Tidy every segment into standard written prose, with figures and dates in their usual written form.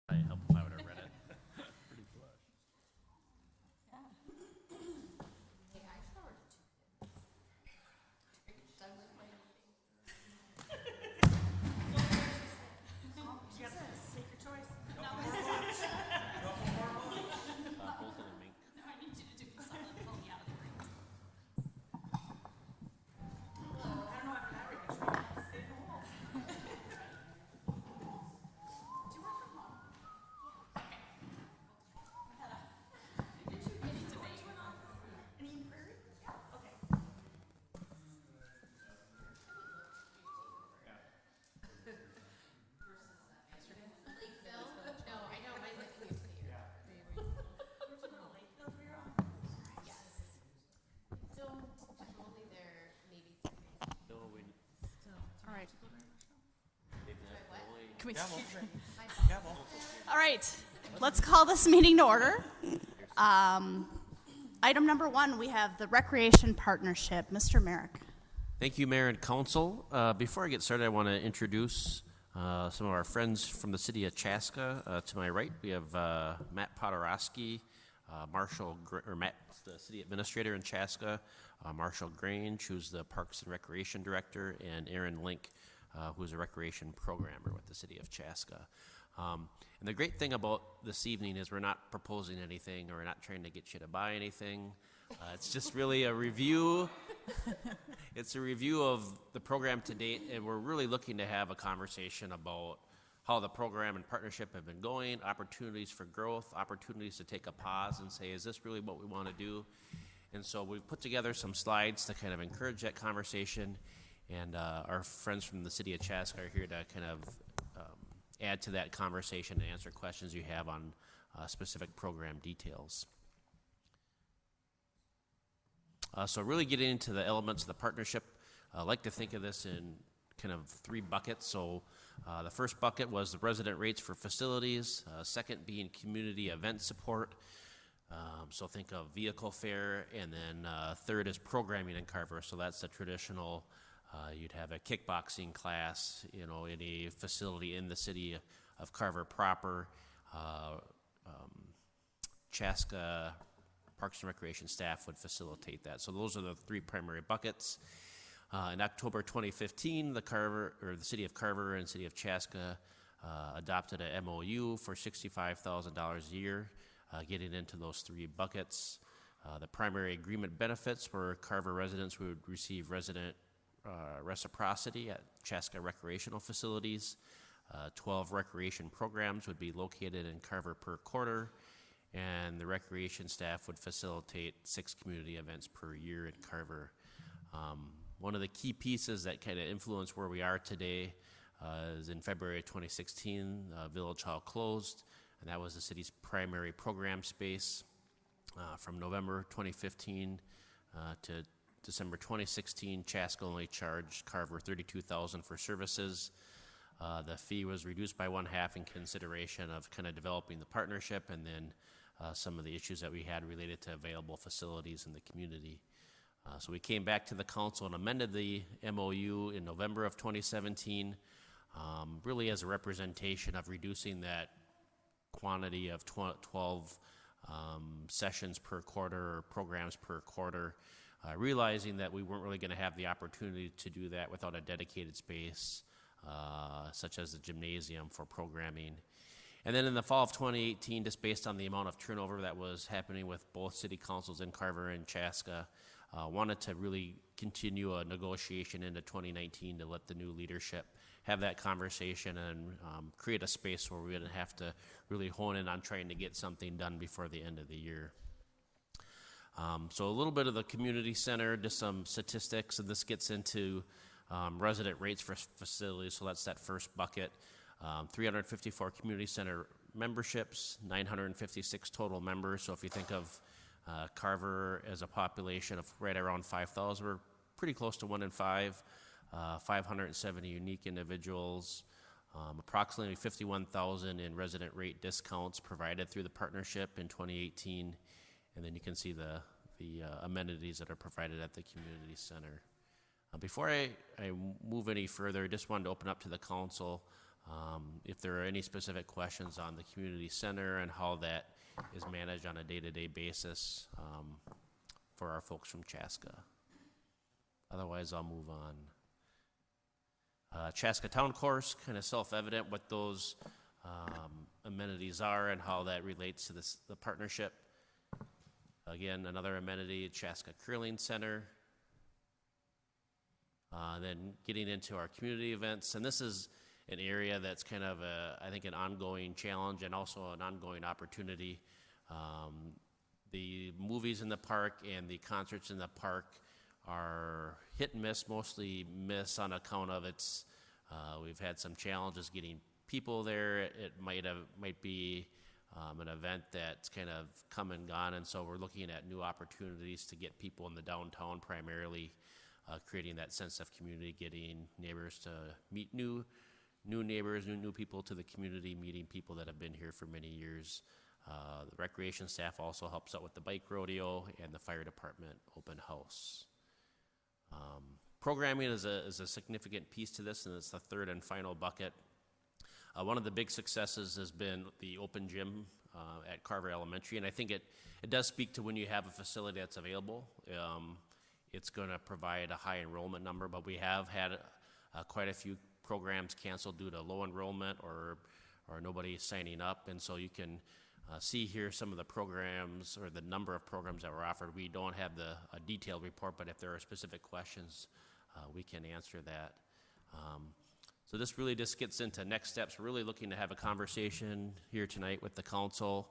Probably help if I would have read it. Pretty flush. Hey, I showered too. Done with my meeting. Jesus, take your choice. Bolton and Mink. No, I need you to do me something. Pull me out of the ring. I don't know after that reaction. I have to stay in the home. Do you work from home? Yeah. Okay. Did you get to make an office? In Eden Prairie? Yeah. Okay. Lakeville? No, I know, my living is here. Where'd you go to Lakeville for your office? Yes. Don't, I'm only there maybe 3 days. No, we. All right. Can we? All right. Let's call this meeting to order. Item number 1, we have the Recreation Partnership. Mr. Merrick. Thank you, Mayor and Council. Before I get started, I want to introduce some of our friends from the city of Chaska. To my right, we have Matt Podorowski, Matt, the city administrator in Chaska, Marshall Grange, who's the Parks and Recreation Director, and Aaron Link, who's a recreation programmer with the city of Chaska. And the great thing about this evening is we're not proposing anything or we're not trying to get you to buy anything. It's just really a review. It's a review of the program to date, and we're really looking to have a conversation about how the program and partnership have been going, opportunities for growth, opportunities to take a pause and say, is this really what we want to do? And so we've put together some slides to kind of encourage that conversation, and our friends from the city of Chaska are here to kind of add to that conversation and answer questions you have on specific program details. So really getting into the elements of the partnership, I like to think of this in kind of 3 buckets. So the first bucket was the resident rates for facilities, second being community event support, so think of vehicle fare, and then third is programming in Carver. So that's the traditional, you'd have a kickboxing class, in a facility in the city of Carver proper. Chaska Parks and Recreation staff would facilitate that. So those are the 3 primary buckets. In October 2015, the city of Carver and city of Chaska adopted a MOU for $65,000 a year, getting into those 3 buckets. The primary agreement benefits were Carver residents would receive resident reciprocity at Chaska recreational facilities. 12 recreation programs would be located in Carver per quarter, and the recreation staff would facilitate 6 community events per year in Carver. One of the key pieces that kind of influence where we are today is in February 2016, Village Hall closed, and that was the city's primary program space. From November 2015 to December 2016, Chaska only charged Carver $32,000 for services. The fee was reduced by 1/2 in consideration of kind of developing the partnership and then some of the issues that we had related to available facilities in the community. So we came back to the council and amended the MOU in November of 2017, really as a representation of reducing that quantity of 12 sessions per quarter or programs per quarter, realizing that we weren't really going to have the opportunity to do that without a dedicated space, such as the gymnasium for programming. And then in the fall of 2018, just based on the amount of turnover that was happening with both city councils in Carver and Chaska, wanted to really continue a negotiation into 2019 to let the new leadership have that conversation and create a space where we didn't have to really hone in on trying to get something done before the end of the year. So a little bit of the community center, just some statistics, and this gets into resident rates for facilities, so that's that first bucket. 354 community center memberships, 956 total members. So if you think of Carver as a population of right around 5,000, we're pretty close to 1 in 5, 570 unique individuals, approximately 51,000 in resident rate discounts provided through the partnership in 2018, and then you can see the amenities that are provided at the community center. Before I move any further, I just wanted to open up to the council If there are any specific questions on the community center and how that is managed on a day-to-day basis for our folks from Chaska. Otherwise, I'll move on. Chaska Town Course, kind of self-evident what those amenities are and how that relates to the partnership. Again, another amenity, Chaska Curling Center. Then getting into our community events, and this is an area that's kind of, I think, an ongoing challenge and also an ongoing opportunity. The movies in the park and the concerts in the park are hit and miss, mostly miss on account of we've had some challenges getting people there. It might be an event that's kind of come and gone, and so we're looking at new opportunities to get people in the downtown primarily, creating that sense of community, getting neighbors to meet new neighbors, new people to the community, meeting people that have been here for many years. The recreation staff also helps out with the bike rodeo and the fire department open house. Programming is a significant piece to this, and it's the third and final bucket. One of the big successes has been the open gym at Carver Elementary, and I think it does speak to when you have a facility that's available. It's going to provide a high enrollment number, but we have had quite a few programs canceled due to low enrollment or nobody signing up, and so you can see here some of the programs or the number of programs that were offered. We don't have a detailed report, but if there are specific questions, we can answer that. So this really just gets into next steps. We're really looking to have a conversation here tonight with the council,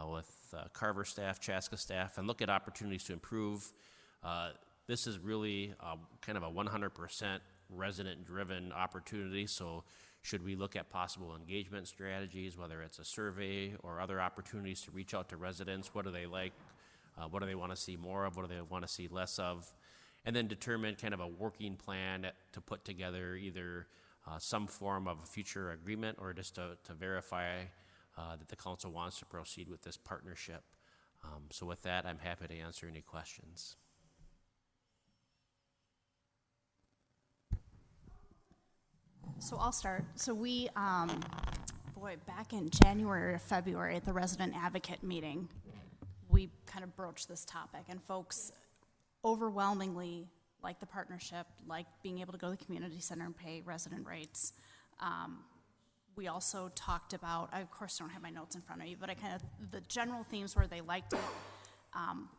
with Carver staff, Chaska staff, and look at opportunities to improve. This is really kind of a 100% resident-driven opportunity, so should we look at possible engagement strategies, whether it's a survey or other opportunities to reach out to residents? What do they like? What do they want to see more of? What do they want to see less of? And then determine kind of a working plan to put together either some form of a future agreement or just to verify that the council wants to proceed with this partnership. So with that, I'm happy to answer any questions. So I'll start. So we, back in January or February at the resident advocate meeting, we kind of broached this topic, and folks overwhelmingly like the partnership, like being able to go to the community center and pay resident rates. We also talked about, I of course don't have my notes in front of me, but the general themes were they liked it.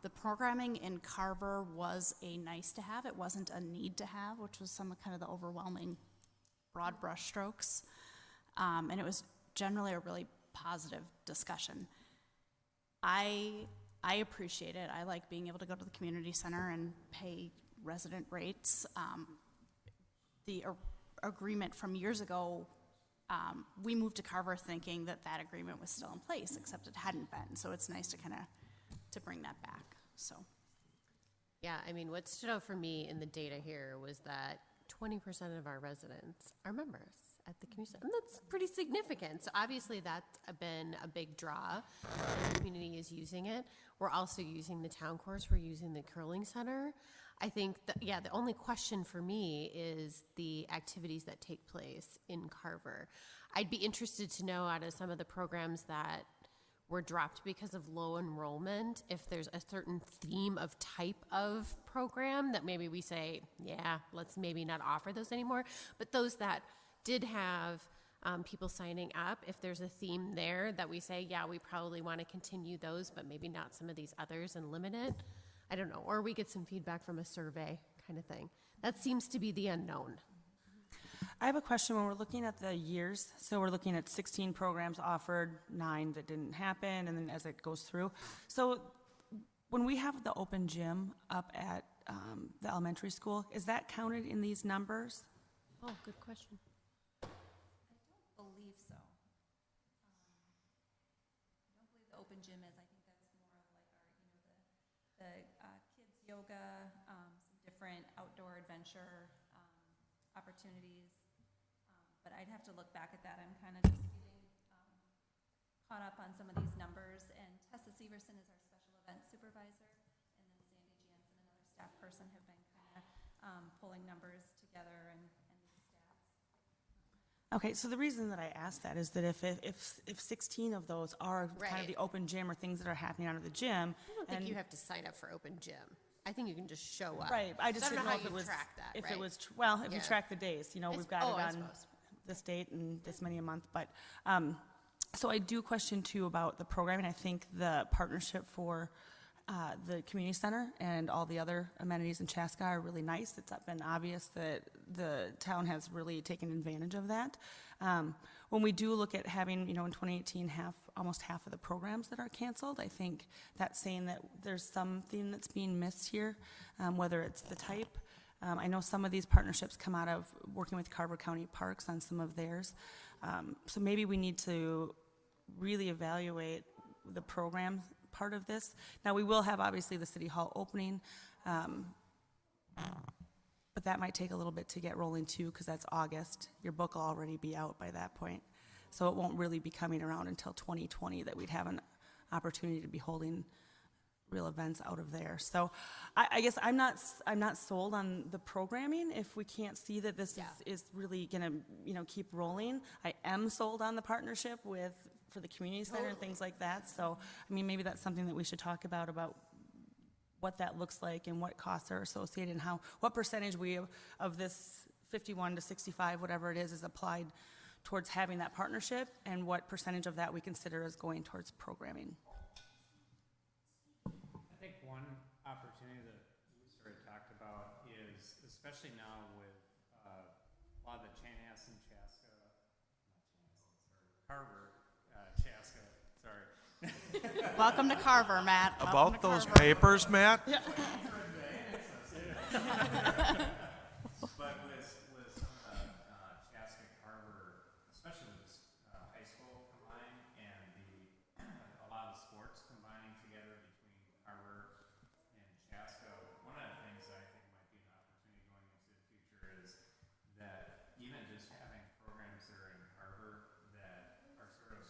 The programming in Carver was a nice to have. It wasn't a need to have, which was some of kind of the overwhelming broad brush strokes. And it was generally a really positive discussion. I appreciate it. I like being able to go to the community center and pay resident rates. The agreement from years ago, we moved to Carver thinking that agreement was still in place, except it hadn't been. So it's nice to to bring that back. So, Yeah, I mean, what stood out for me in the data here was that 20% of our residents are members at the community center, and that's pretty significant. So obviously that's been a big draw. The community is using it. We're also using the town course. We're using the curling center. I think the only question for me is the activities that take place in Carver. I'd be interested to know out of some of the programs that were dropped because of low enrollment, if there's a certain theme of type of program that maybe we say, yeah, let's maybe not offer those anymore. But those that did have people signing up, if there's a theme there that we say, yeah, we probably want to continue those, but maybe not some of these others and limit it. I don't know. Or we get some feedback from a survey kind of thing. That seems to be the unknown. I have a question. When we're looking at the years, so we're looking at 16 programs offered, 9 that didn't happen, and then as it goes through. So when we have the open gym up at the elementary school, is that counted in these numbers? Oh, good question. I don't believe so. I don't believe the open gym is. I think that's more of like our, the kids yoga, some different outdoor adventure opportunities. But I'd have to look back at that. I'm kind of just getting caught up on some of these numbers. And Tessa Severson is our special event supervisor, and then Sandy Jansen, another staff person, have been kind of pulling numbers together and these stats. Okay, so the reason that I asked that is that if 16 of those are kind of Right. the open gym or things that are happening out of the gym, I don't think you have to sign up for open gym. I think you can just show up. right, I just So didn't don't know how if it you was, track that, if right? it was, well, if you Yeah. track the days, you know, we've got I it on suppose. this date and this many a month, but, so I do question too about the programming. I think the partnership for the community center and all the other amenities in Chaska are really nice. It's been obvious that the town has really taken advantage of that. When we do look at having, you know, in 2018, almost half of the programs that are canceled, I think that's saying that there's something that's being missed here, whether it's the type. I know some of these partnerships come out of working with Carver County Parks on some of theirs. So maybe we need to really evaluate the program part of this. Now, we will have obviously the City Hall opening, but that might take a little bit to get rolling too, because that's August. Your book will already be out by that point. So it won't really be coming around until 2020 that we'd have an opportunity to be holding real events out of there. So I guess I'm not sold on the programming if we can't see that this is really gonna, you know, keep rolling. I am sold on the partnership for the community center and things like that. So, I mean, maybe that's something that we should talk about what that looks like and what costs are associated and what percentage of this 51 to 65, whatever it is applied towards having that partnership, and what percentage of that we consider as going towards programming. I think one opportunity that we sort of talked about is, especially now with a lot of the Chanhassen, Chaska, Carver, Chaska, sorry. Welcome to Carver, Matt. Welcome About to those Carver. papers, Matt? But with some of the Chaska, Carver, especially with high school combined and a lot of the sports combining together between Carver and Chaska, one of the things that I think might be an opportunity going into the future is that even just having programs that are in Carver that are sort of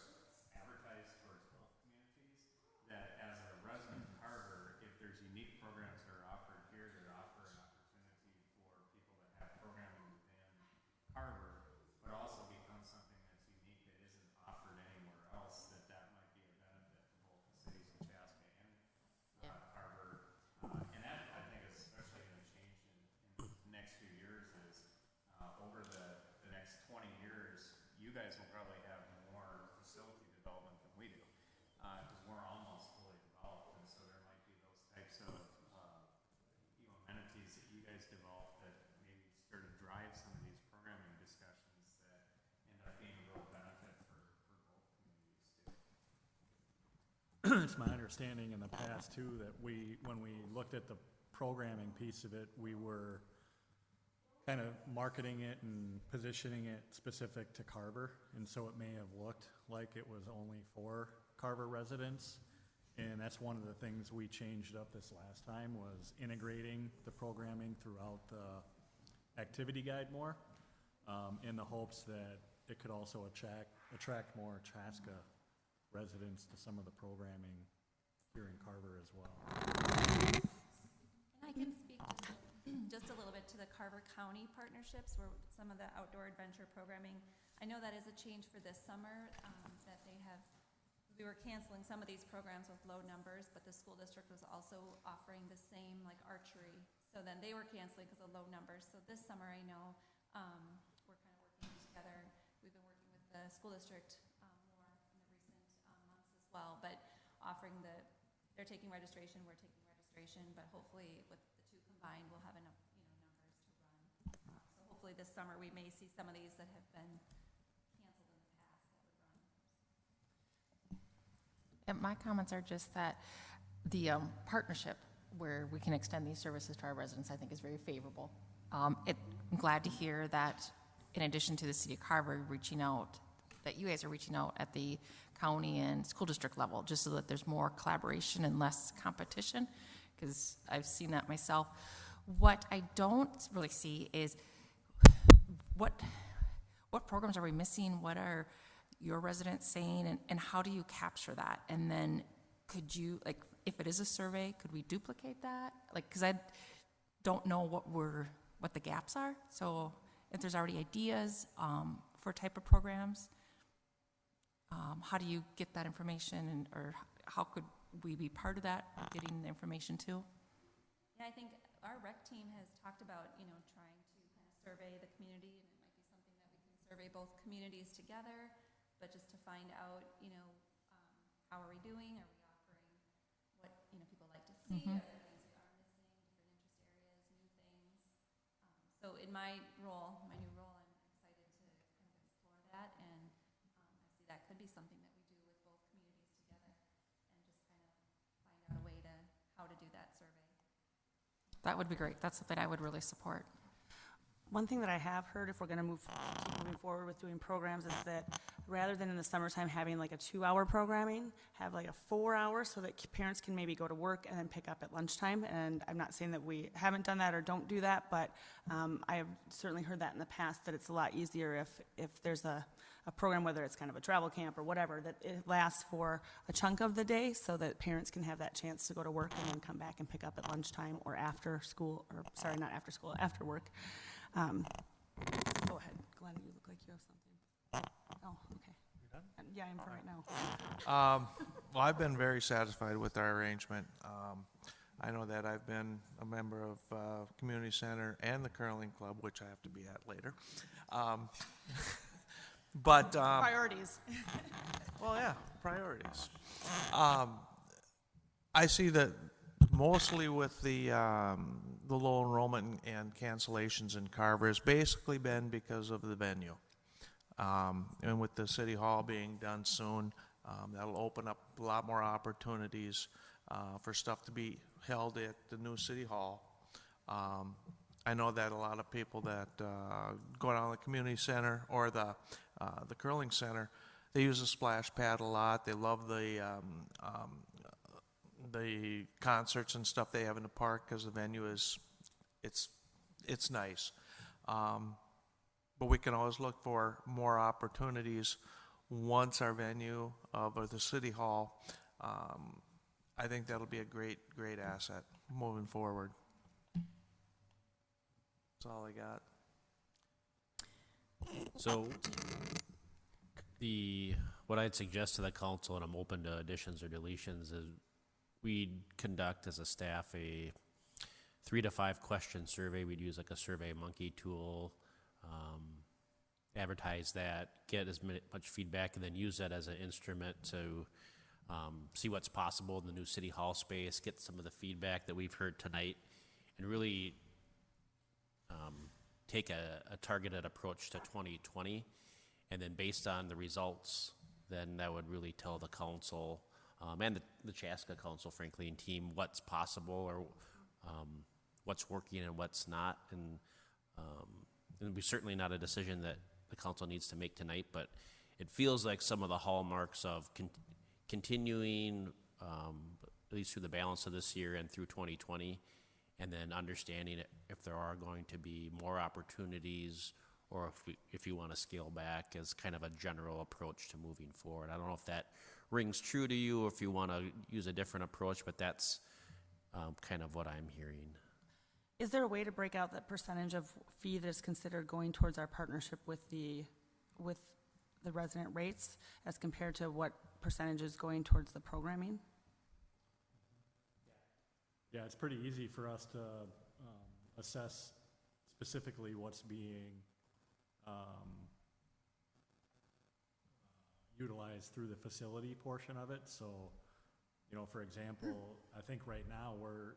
advertised towards both communities, that as a resident of Carver, if there's unique programs that are offered here that offer an opportunity for people that have programming within Carver, but also becomes something that's unique that isn't offered anywhere else, that might be a benefit to both the cities of Chaska and Carver. And that, I think, is especially going to change in the next few years is over the next 20 years, you guys will probably have more facility development than we do because we're almost fully developed. And so there might be those types of amenities that you guys develop that maybe sort of drive some of these programming discussions that end up being a real benefit for both communities too. It's my understanding in the past too that when we looked at the programming piece of it, we were kind of marketing it and positioning it specific to Carver, and so it may have looked like it was only for Carver residents. And that's one of the things we changed up this last time was integrating the programming throughout the activity guide more, in the hopes that it could also attract more Chaska residents to some of the programming here in Carver as well. And I can speak just a little bit to the Carver County partnerships where some of the outdoor adventure programming, I know that is a change for this summer, that we were canceling some of these programs with low numbers, but the school district was also offering the same, like archery. So then they were canceling because of low numbers. So this summer, I know, we're kind of working together. We've been working with the school district more in the recent months as well, but offering they're taking registration, we're taking registration, but hopefully with the two combined, we'll have enough, numbers to run. So hopefully this summer, we may see some of these that have been canceled in the past that would run. And my comments are just that the partnership where we can extend these services to our residents, I think, is very favorable. I'm glad to hear that in addition to the city of Carver reaching out, that you guys are reaching out at the county and school district level, just so that there's more collaboration and less competition, because I've seen that myself. What I don't really see is what programs are we missing? What are your residents saying, and how do you capture that? And then could you, like, if it is a survey, could we duplicate that? Like, because I don't know what the gaps are. So if there's already ideas for type of programs? How do you get that information, and or how could we be part of that, getting the information too? Yeah, I think our rec team has talked about, trying to kind of survey the community, and it might be something that we can survey both communities together, but just to find out, how are we doing? Are we offering what, people like to see? Are there things we are missing, different interest areas, new things? So in my new role, I'm excited to kind of explore that, and I see that could be something that we do with both communities together, and just kind of find out a way to, how to do that survey. That would be great. That's something I would really support. One thing that I have heard, if we're going to keep moving forward with doing programs, is that rather than in the summertime having like a 2-hour programming, have like a 4-hour, so that parents can maybe go to work and then pick up at lunchtime. And I'm not saying that we haven't done that or don't do that, but I have certainly heard that in the past, that it's a lot easier if there's a program, whether it's kind of a travel camp or whatever, that it lasts for a chunk of the day, so that parents can have that chance to go to work and then come back and pick up at lunchtime or after school, or sorry, not after school, after work. Go ahead, Glenn, you look like you have something. Oh, okay. You done? Yeah, I'm for right now. Well, I've been very satisfied with our arrangement. I know that I've been a member of Community Center and the Curling Club, which I have to be at later. But Priorities. well, yeah, priorities. I see that mostly with the low enrollment and cancellations in Carver has basically been because of the venue. And with the city hall being done soon, that'll open up a lot more opportunities for stuff to be held at the new city hall. I know that a lot of people that go down to the community center or the curling center, they use the splash pad a lot. They love the concerts and stuff they have in the park because the venue is, it's nice. But we can always look for more opportunities once our venue of the city hall. I think that'll be a great asset moving forward. That's all I got. So what I'd suggest to the council, and I'm open to additions or deletions, is we'd conduct as a staff a 3 to 5 question survey. We'd use like a Survey Monkey tool, advertise that, get as much feedback, and then use that as an instrument to see what's possible in the new city hall space, get some of the feedback that we've heard tonight, and really take a targeted approach to 2020. And then based on the results, then that would really tell the council and the Chaska Council, frankly, and team what's possible or what's working and what's not. And it'll be certainly not a decision that the council needs to make tonight, but it feels like some of the hallmarks of continuing, at least through the balance of this year and through 2020, and then understanding if there are going to be more opportunities or if you want to scale back as kind of a general approach to moving forward. I don't know if that rings true to you or if you want to use a different approach, but that's kind of what I'm hearing. Is there a way to break out that percentage of fee that is considered going towards our partnership with the resident rates as compared to what percentage is going towards the programming? Yeah, it's pretty easy for us to assess specifically what's being utilized through the facility portion of it. So, for example, I think right now we're,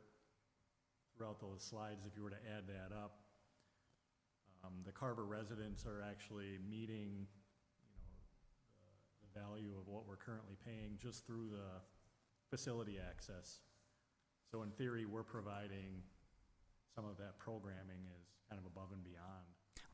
throughout those slides, if you were to add that up, the Carver residents are actually meeting, the value of what we're currently paying just through the facility access. So in theory, we're providing some of that programming is kind of above and beyond.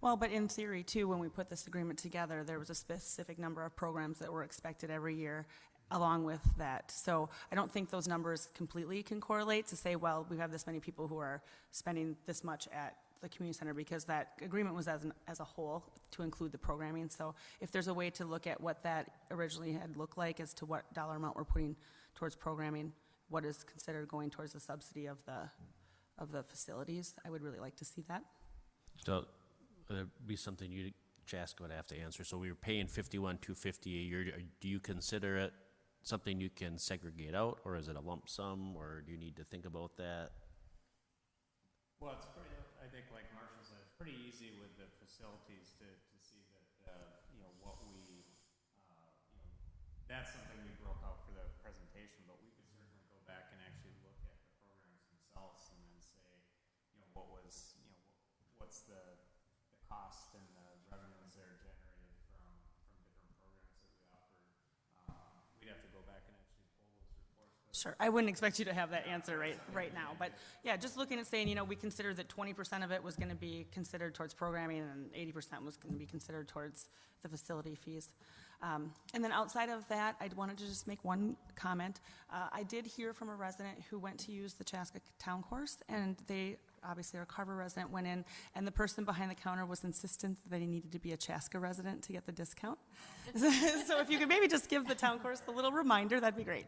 Well, but in theory, too, when we put this agreement together, there was a specific number of programs that were expected every year along with that. So I don't think those numbers completely can correlate to say, well, we have this many people who are spending this much at the community center, because that agreement was as a whole to include the programming. So if there's a way to look at what that originally had looked like as to what dollar amount we're putting towards programming, what is considered going towards the subsidy of the facilities, I would really like to see that. So it'd be something you'd Chaska would have to answer. So we were paying $51,250 a year. Do you consider it something you can segregate out, or is it a lump sum, or do you need to think about that? Well, it's pretty, I think like Marshall said, it's pretty easy with the facilities to see that, what we, that's something we broke out for the presentation, but we could certainly go back and actually look at the programs themselves and then say, what was, what's the cost and the revenues that are generated from different programs that we offered. We'd have to go back and actually pull those reports. Sure, I wouldn't expect you to have that answer right now, but yeah, just looking at saying, we considered that 20% of it was going to be considered towards programming and 80% was going to be considered towards the facility fees. And then outside of that, I wanted to just make one comment. I did hear from a resident who went to use the Chaska Town Course, and they, obviously our Carver resident, went in, and the person behind the counter was insistent that he needed to be a Chaska resident to get the discount. So if you could maybe just give the Town Course a little reminder, that'd be great.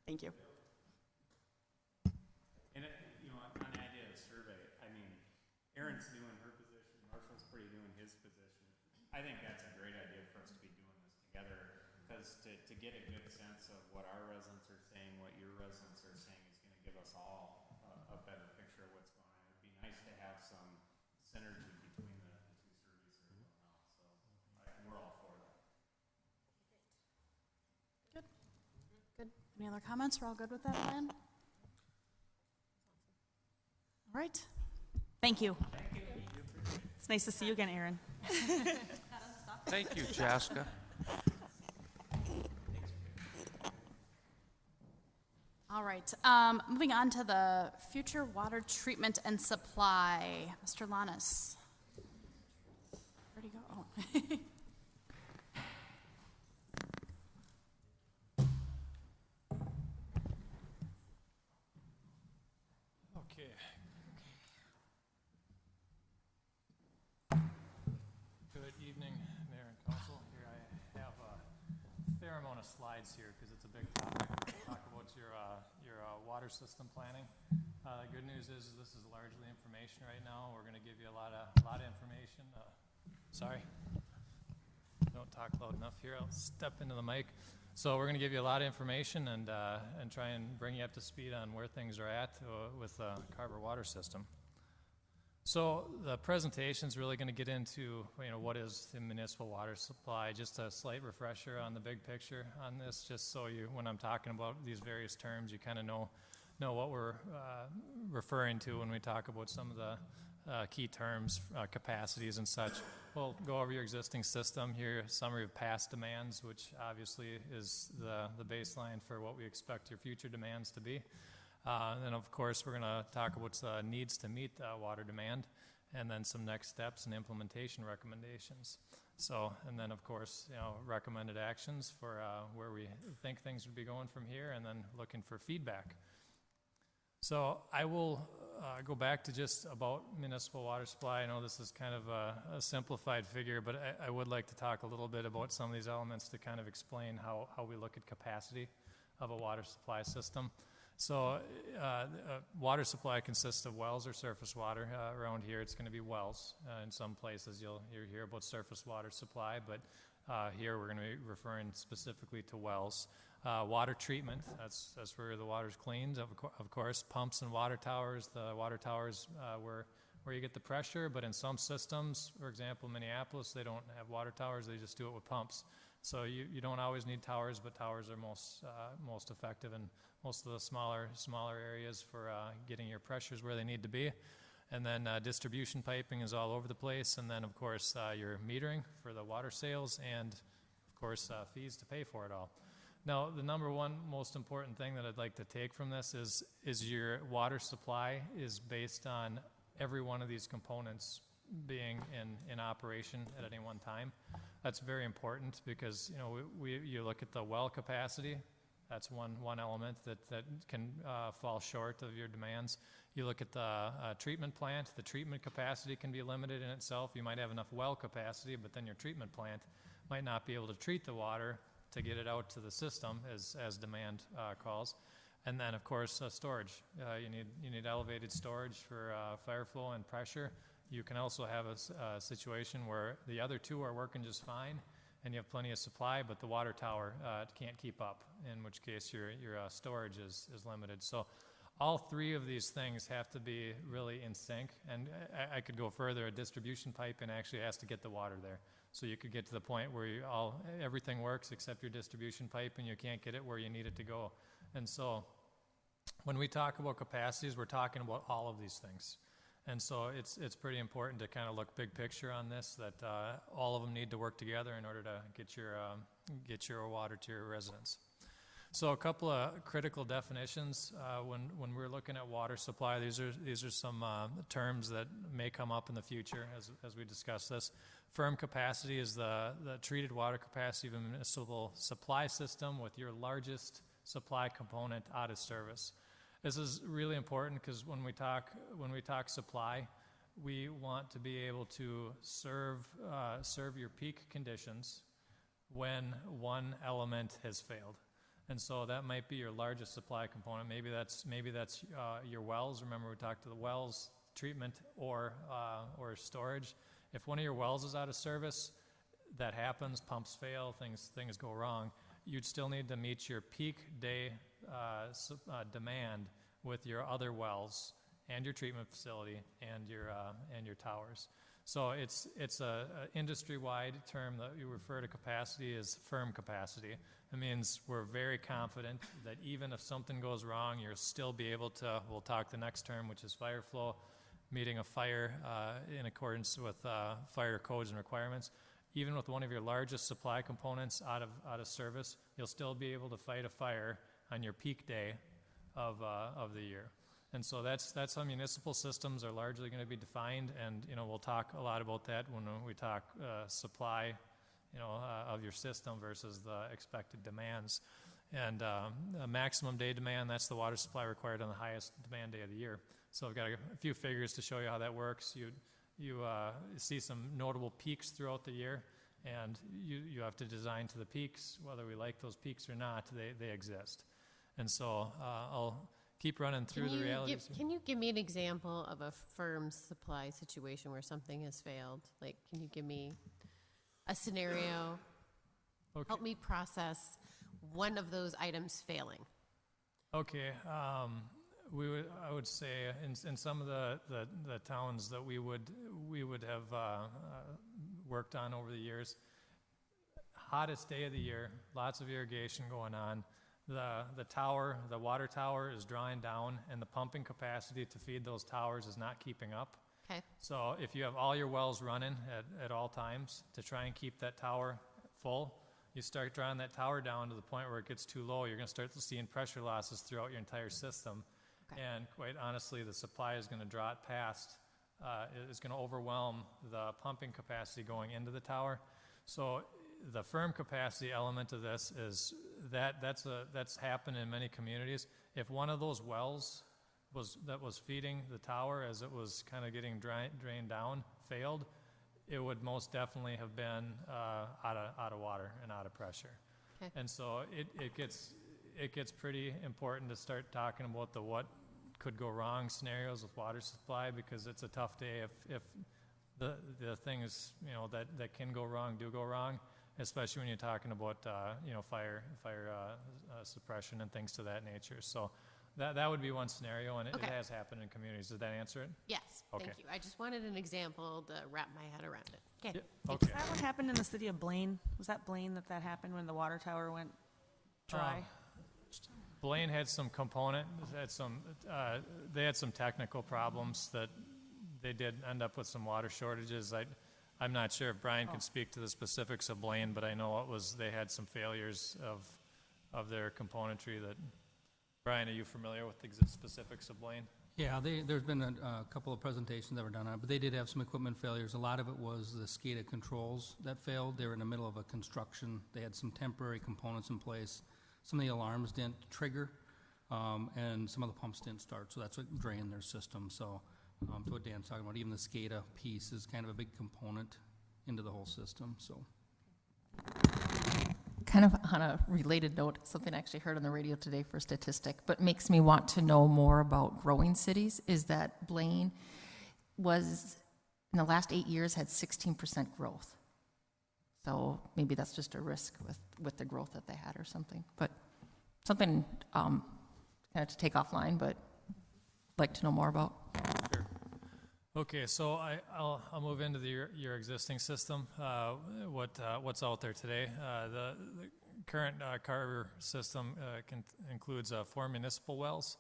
Thank you. And, on the idea of the survey, I mean, Erin's new in her position, Marshall's pretty new in his position. I think that's a great idea for us to be doing this together, because to get a good sense of what our residents are saying, what your residents are saying, is going to give us all a better picture of what's going on. It'd be nice to have some synergy between the two surveys that are going out, so we're all for that. Good. Good. Any other comments? We're all good with that plan? All right. Thank you. It's nice to see you again, Erin. Thank you, Chaska. All right. Moving on to the future water treatment and supply. Mr. Lannis. Where'd he go? Oh. Okay. Good evening, Mayor and Council. Here I have a fair amount of slides here because it's a big topic. We'll talk about your water system planning. The good news is this is largely information right now. We're going to give you a lot of information. Sorry, don't talk loud enough here. I'll step into the mic. So we're going to give you a lot of information and try and bring you up to speed on where things are at with the Carver water system. So the presentation is really going to get into what is the municipal water supply. Just a slight refresher on the big picture on this, just so you, when I'm talking about these various terms, you kind of know what we're referring to when we talk about some of the key terms, capacities and such. We'll go over your existing system here, a summary of past demands, which obviously is the baseline for what we expect your future demands to be. And then, of course, we're going to talk about needs to meet water demand, and then some next steps and implementation recommendations. So, and then, of course, recommended actions for where we think things would be going from here, and then looking for feedback. So I will go back to just about municipal water supply. I know this is kind of a simplified figure, but I would like to talk a little bit about some of these elements to kind of explain how we look at capacity of a water supply system. So water supply consists of wells or surface water. Around here it's going to be wells. In some places you'll hear about surface water supply, but here we're going to be referring specifically to wells. Water treatment, that's where the water's cleaned. Of course, pumps and water towers. The water towers where you get the pressure, but in some systems, for example, Minneapolis, they don't have water towers. They just do it with pumps. So you don't always need towers, but towers are most effective in most of the smaller areas for getting your pressures where they need to be. And then distribution piping is all over the place. And then, of course, your metering for the water sales and, of course, fees to pay for it all. Now, the number one most important thing that I'd like to take from this is your water supply is based on every one of these components being in operation at any one time. That's very important because, you look at the well capacity. That's one element that can fall short of your demands. You look at the treatment plant. The treatment capacity can be limited in itself. You might have enough well capacity, but then your treatment plant might not be able to treat the water to get it out to the system as demand calls. And then, of course, storage. You need elevated storage for fire flow and pressure. You can also have a situation where the other two are working just fine, and you have plenty of supply, but the water tower can't keep up, in which case your storage is limited. So all three of these things have to be really in sync, and I could go further. A distribution pipe and actually has to get the water there. So you could get to the point where everything works except your distribution pipe, and you can't get it where you need it to go. And so when we talk about capacities, we're talking about all of these things. And so it's pretty important to kind of look big picture on this, that all of them need to work together in order to get your water to your residents. So a couple of critical definitions when we're looking at water supply. These are some terms that may come up in the future as we discuss this. Firm capacity is the treated water capacity of a municipal supply system with your largest supply component out of service. This is really important because when we talk supply, we want to be able to serve your peak conditions when one element has failed. And so that might be your largest supply component. Maybe that's your wells. Remember, we talked to the wells treatment or storage. If one of your wells is out of service, that happens. Pumps fail. Things go wrong. You'd still need to meet your peak day demand with your other wells and your treatment facility and your towers. So it's a industry-wide term that you refer to capacity as firm capacity. It means we're very confident that even if something goes wrong, you'll still be able to, we'll talk the next term, which is fire flow, meeting a fire in accordance with fire codes and requirements. Even with one of your largest supply components out of service, you'll still be able to fight a fire on your peak day of the year. And so that's how municipal systems are largely going to be defined, and we'll talk a lot about that when we talk supply, of your system versus the expected demands. And a maximum day demand, that's the water supply required on the highest demand day of the year. So I've got a few figures to show you how that works. You see some notable peaks throughout the year, and you have to design to the peaks. Whether we like those peaks or not, they exist. And so I'll keep running through the realities. Can you give me an example of a firm supply situation where something has failed? Like, can you give me a scenario? Okay. Help me process one of those items failing. Okay. I would say in some of the towns that we would have worked on over the years, hottest day of the year, lots of irrigation going on. The water tower is drawing down, and the pumping capacity to feed those towers is not keeping up. Okay. So if you have all your wells running at all times to try and keep that tower full, you start drawing that tower down to the point where it gets too low, you're going to start seeing pressure losses throughout your entire system. Okay. And quite honestly, the supply is going to draw it past, it's going to overwhelm the pumping capacity going into the tower. So the firm capacity element of this is that's happened in many communities. If one of those wells that was feeding the tower as it was kind of getting drained down failed, it would most definitely have been out of water and out of pressure. Okay. And so it gets pretty important to start talking about the what could go wrong scenarios with water supply, because it's a tough day if the things that can go wrong do go wrong, especially when you're talking about fire suppression and things to that nature. So that would be one scenario, and it has happened in communities. Did that answer it? Yes, okay. Thank you. I just wanted an example to wrap my head around it. Okay. Yeah, okay. Is that what happened in the city of Blaine? Was that Blaine that happened when the water tower went dry? Blaine had some they had some technical problems that they did end up with some water shortages. I'm not sure if Brian can speak to the specifics of Blaine, but I know they had some failures of their componentry. That Brian, are you familiar with the specifics of Blaine? Yeah, there's been a couple of presentations that were done on it, but they did have some equipment failures. A lot of it was the SCADA controls that failed. They were in the middle of a construction. They had some temporary components in place. Some of the alarms didn't trigger, and some of the pumps didn't start, so that's what drained their system. So to what Dan's talking about, even the SCADA piece is kind of a big component into the whole system. So, kind of on a related note, something I actually heard on the radio today for a statistic, but makes me want to know more about growing cities, is that Blaine was in the last 8 years had 16% growth. So maybe that's just a risk with the growth that they had or something. But something kind of to take offline, but like to know more about. Sure. Okay, so I'll move into your existing system. What's out there today? The current Carver system includes 4 municipal wells,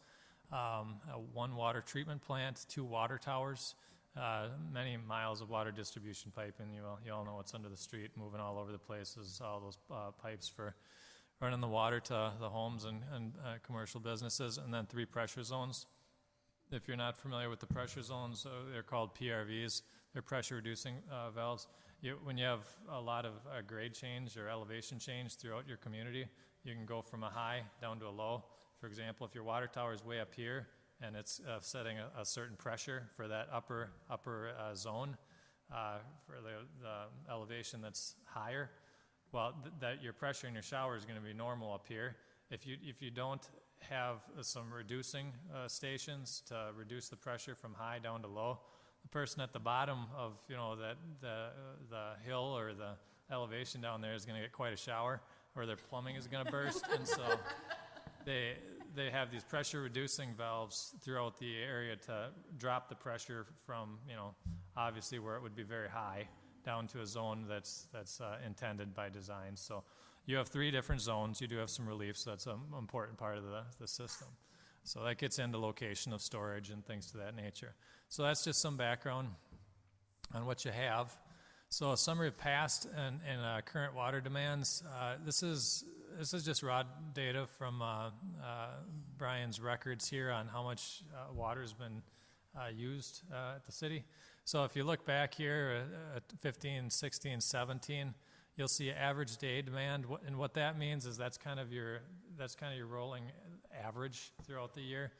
1 water treatment plant, 2 water towers, many miles of water distribution pipe, and you all know what's under the street, moving all over the places, all those pipes for running the water to the homes and commercial businesses, and then 3 pressure zones. If you're not familiar with the pressure zones, they're called PRVs. They're pressure reducing valves. When you have a lot of grade change or elevation change throughout your community, you can go from a high down to a low. For example, if your water tower is way up here and it's setting a certain pressure for that upper zone, for the elevation that's higher, well, that your pressure in your shower is going to be normal up here. If you don't have some reducing stations to reduce the pressure from high down to low, the person at the bottom of that the hill or the elevation down there is going to get quite a shower, or their plumbing is going to burst. And so they have these pressure reducing valves throughout the area to drop the pressure from obviously where it would be very high down to a zone that's intended by design. So you have 3 different zones. You do have some relief, so that's an important part of the system. So that gets into location of storage and things to that nature. So that's just some background on what you have. So a summary of past and current water demands. This is just raw data from Brian's records here on how much water has been used at the city. So if you look back here at 15, 16, 17, you'll see average day demand, and what that means is that's kind of your rolling average throughout the year.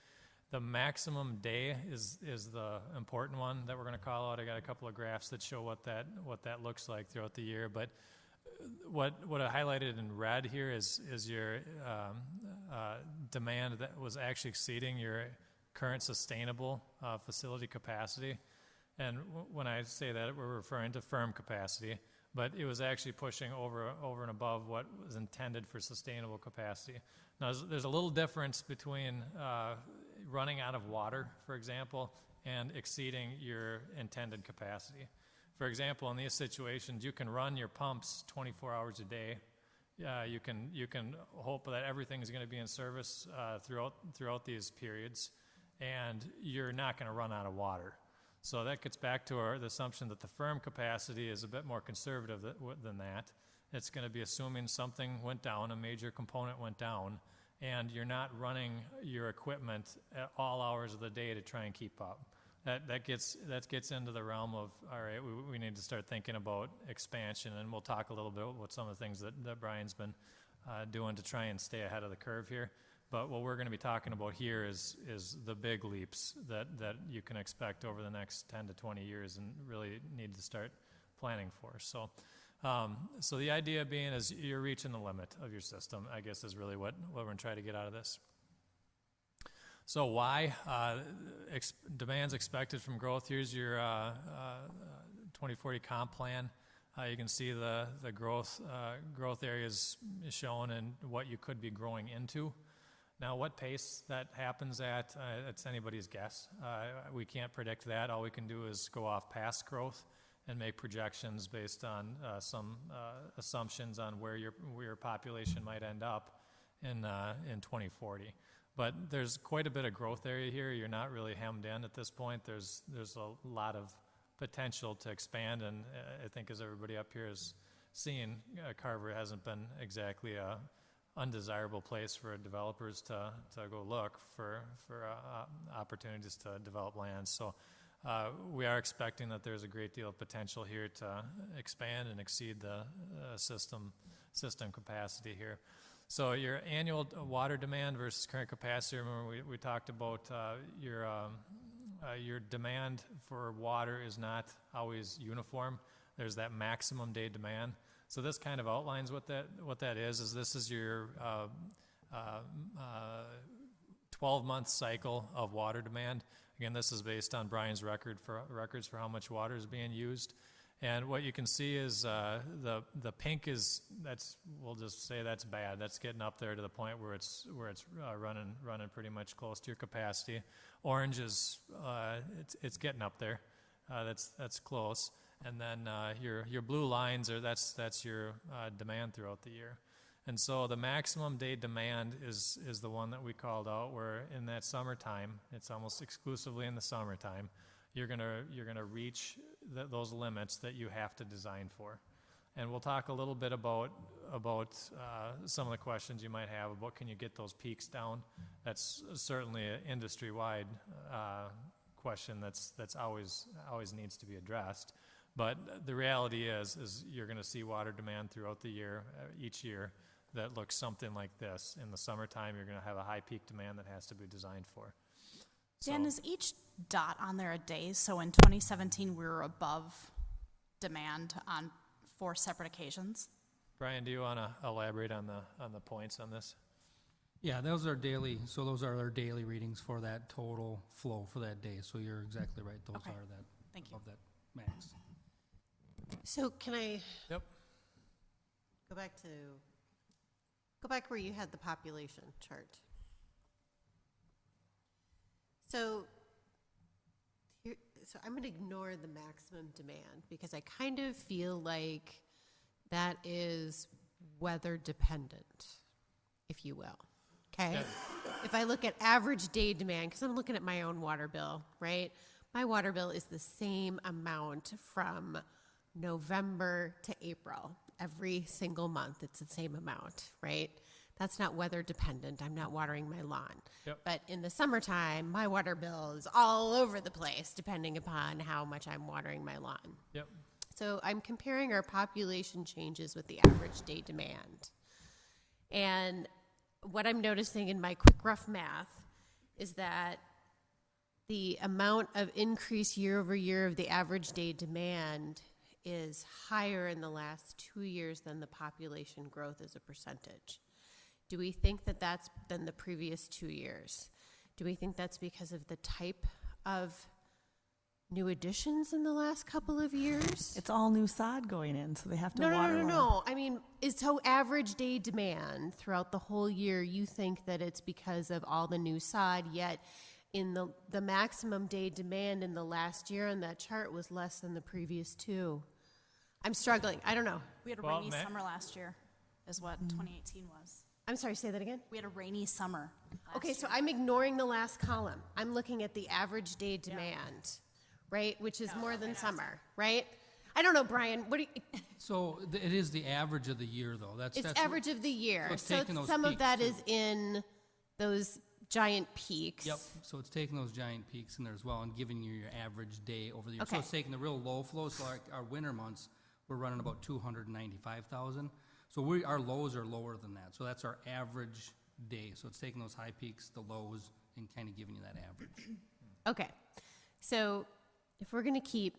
The maximum day is the important one that we're going to call out. I got a couple of graphs that show what that looks like throughout the year. But what I highlighted in red here is your demand that was actually exceeding your current sustainable facility capacity. And when I say that, we're referring to firm capacity. But it was actually pushing over and above what was intended for sustainable capacity. Now, there's a little difference between running out of water, for example, and exceeding your intended capacity. For example, in these situations, you can run your pumps 24 hours a day. You can hope that everything is going to be in service throughout these periods, and you're not going to run out of water. So that gets back to the assumption that the firm capacity is a bit more conservative than that. It's going to be assuming something went down, a major component went down, and you're not running your equipment at all hours of the day to try and keep up. That gets into the realm of, all right, we need to start thinking about expansion, and we'll talk a little bit about some of the things that Brian's been doing to try and stay ahead of the curve here. But what we're going to be talking about here is the big leaps that you can expect over the next 10 to 20 years and really need to start planning for. So the idea being is you're reaching the limit of your system, I guess, is really what we're going to try to get out of this. So why? Demands expected from growth. Here's your 2040 comp plan. You can see the growth areas shown and what you could be growing into. Now, what pace that happens at, it's anybody's guess. We can't predict that. All we can do is go off past growth and make projections based on some assumptions on where your population might end up in 2040. But there's quite a bit of growth area here. You're not really hemmed in at this point. There's a lot of potential to expand, and I think as everybody up here has seen, Carver hasn't been exactly a undesirable place for developers to go look for opportunities to develop land. So we are expecting that there's a great deal of potential here to expand and exceed the system capacity here. So your annual water demand versus current capacity, remember we talked about your demand for water is not always uniform. There's that maximum day demand. So this kind of outlines what that is this is your 12-month cycle of water demand. Again, this is based on Brian's records for how much water is being used. And what you can see is the pink we'll just say that's bad. That's getting up there to the point where it's running pretty much close to your capacity. Orange is it's getting up there. That's close. And then your blue lines that's your demand throughout the year. And so the maximum day demand is the one that we called out, where in that summertime, it's almost exclusively in the summertime, you're gonna reach those limits that you have to design for. And we'll talk a little bit about some of the questions you might have about can you get those peaks down. That's certainly an industry-wide question that's always needs to be addressed. But the reality is you're going to see water demand throughout the year, each year, that looks something like this. In the summertime, you're going to have a high peak demand that has to be designed for. Dan, is each dot on there a day? So in 2017, we were above demand on 4 separate occasions? Brian, do you want to elaborate on the points on this? Yeah, those are daily, so those are our daily readings for that total flow for that day. So you're exactly right, those Okay. are that, Thank you. of that max. So can I Yep. go back where you had the population chart? So I'm going to ignore the maximum demand because I kind of feel like that is weather dependent, if you will. Okay? Yeah. If I look at average day demand, because I'm looking at my own water bill, right? My water bill is the same amount from November to April. Every single month, it's the same amount, right? That's not weather dependent. I'm not watering my lawn. Yep. But in the summertime, my water bill is all over the place depending upon how much I'm watering my lawn. Yep. So I'm comparing our population changes with the average day demand. And what I'm noticing in my quick rough math is that the amount of increase year over year of the average day demand is higher in the last 2 years than the population growth as a percentage. Do we think that that's than the previous 2 years? Do we think that's because of the type of new additions in the last couple of years? It's all new sod going in, so they have to No, water more. no. I mean, is so average day demand throughout the whole year, you think that it's because of all the new sod, yet in the maximum day demand in the last year on that chart was less than the previous 2. I'm struggling. I don't know. We had a Well, rainy summer last year, is what 2018 was. I'm sorry, say that again? We had a rainy summer. Okay, so I'm ignoring the last column. I'm looking at the average day demand, right? Which is more than summer, right? I don't know, Brian. What do you? So it is the average of the year, though. That's It's that's average of the year. so it's So taking those some of peaks, that too. is in those giant peaks. Yep. So it's taking those giant peaks in there as well and giving you your average day over the year. So Okay. it's taking the real low flows. So our winter months, we're running about 295,000. So our lows are lower than that. So that's our average day. So it's taking those high peaks, the lows, and kind of giving you that average. Okay. So if we're going to keep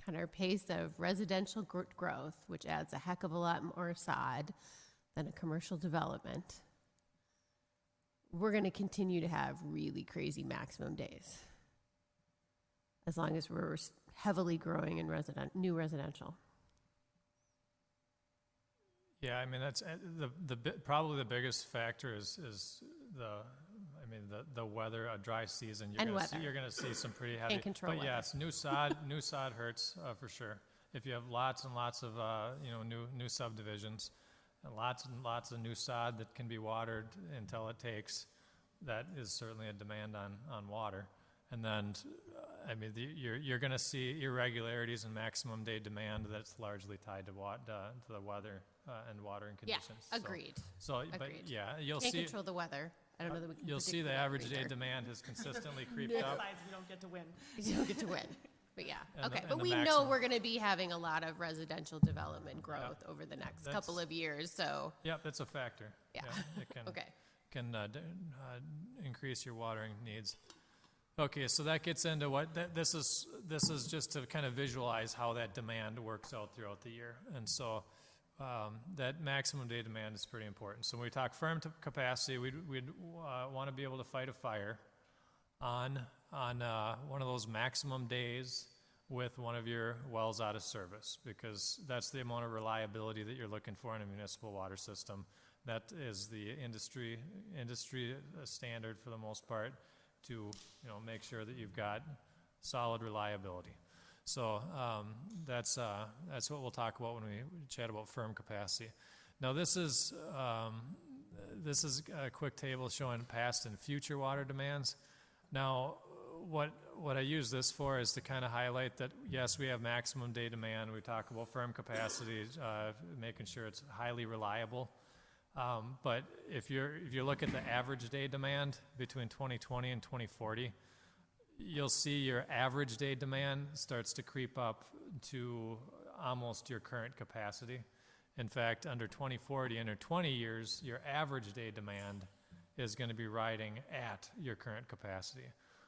kind of our pace of residential growth, which adds a heck of a lot more sod than a commercial development, we're going to continue to have really crazy maximum days as long as we're heavily growing in new residential. Yeah, I mean that's probably the biggest factor is the weather, a dry season. And weather. You're going to see some pretty heavy. Can't control but weather. yes, new sod hurts for sure. If you have lots and lots of new subdivisions, and lots of new sod that can be watered until it takes, that is certainly a demand on water. And then, you're going to see irregularities in maximum day demand that's largely tied to the weather and watering Yeah, conditions. agreed. But Agreed. yeah, you'll Can't see. control the weather. I don't know that we can. You'll see predict the weather average day either. demand has consistently creeped up. Besides, we don't get to win. You don't get to win. But yeah, And okay. the But we know maximum. we're going to be having a lot of residential development growth over the next That's- couple of years. So Yep, that's a factor. Yeah. It can okay, increase your watering needs. Okay, so that gets into what this is just to kind of visualize how that demand works out throughout the year. And so that maximum day demand is pretty important. So when we talk firm capacity, we'd want to be able to fight a fire on on one of those maximum days with one of your wells out of service, because that's the amount of reliability that you're looking for in a municipal water system. That is the industry standard for the most part, to make sure that you've got solid reliability. So that's what we'll talk about when we chat about firm capacity. Now this is a quick table showing past and future water demands. Now what I use this for is to kind of highlight that yes, we have maximum day demand. We talk about firm capacity, making sure it's highly reliable. But if you look at the average day demand between 2020 and 2040, you'll see your average day demand starts to creep up to almost your current capacity. In fact, under 2040, under 20 years, your average day demand is going to be riding at your current capacity.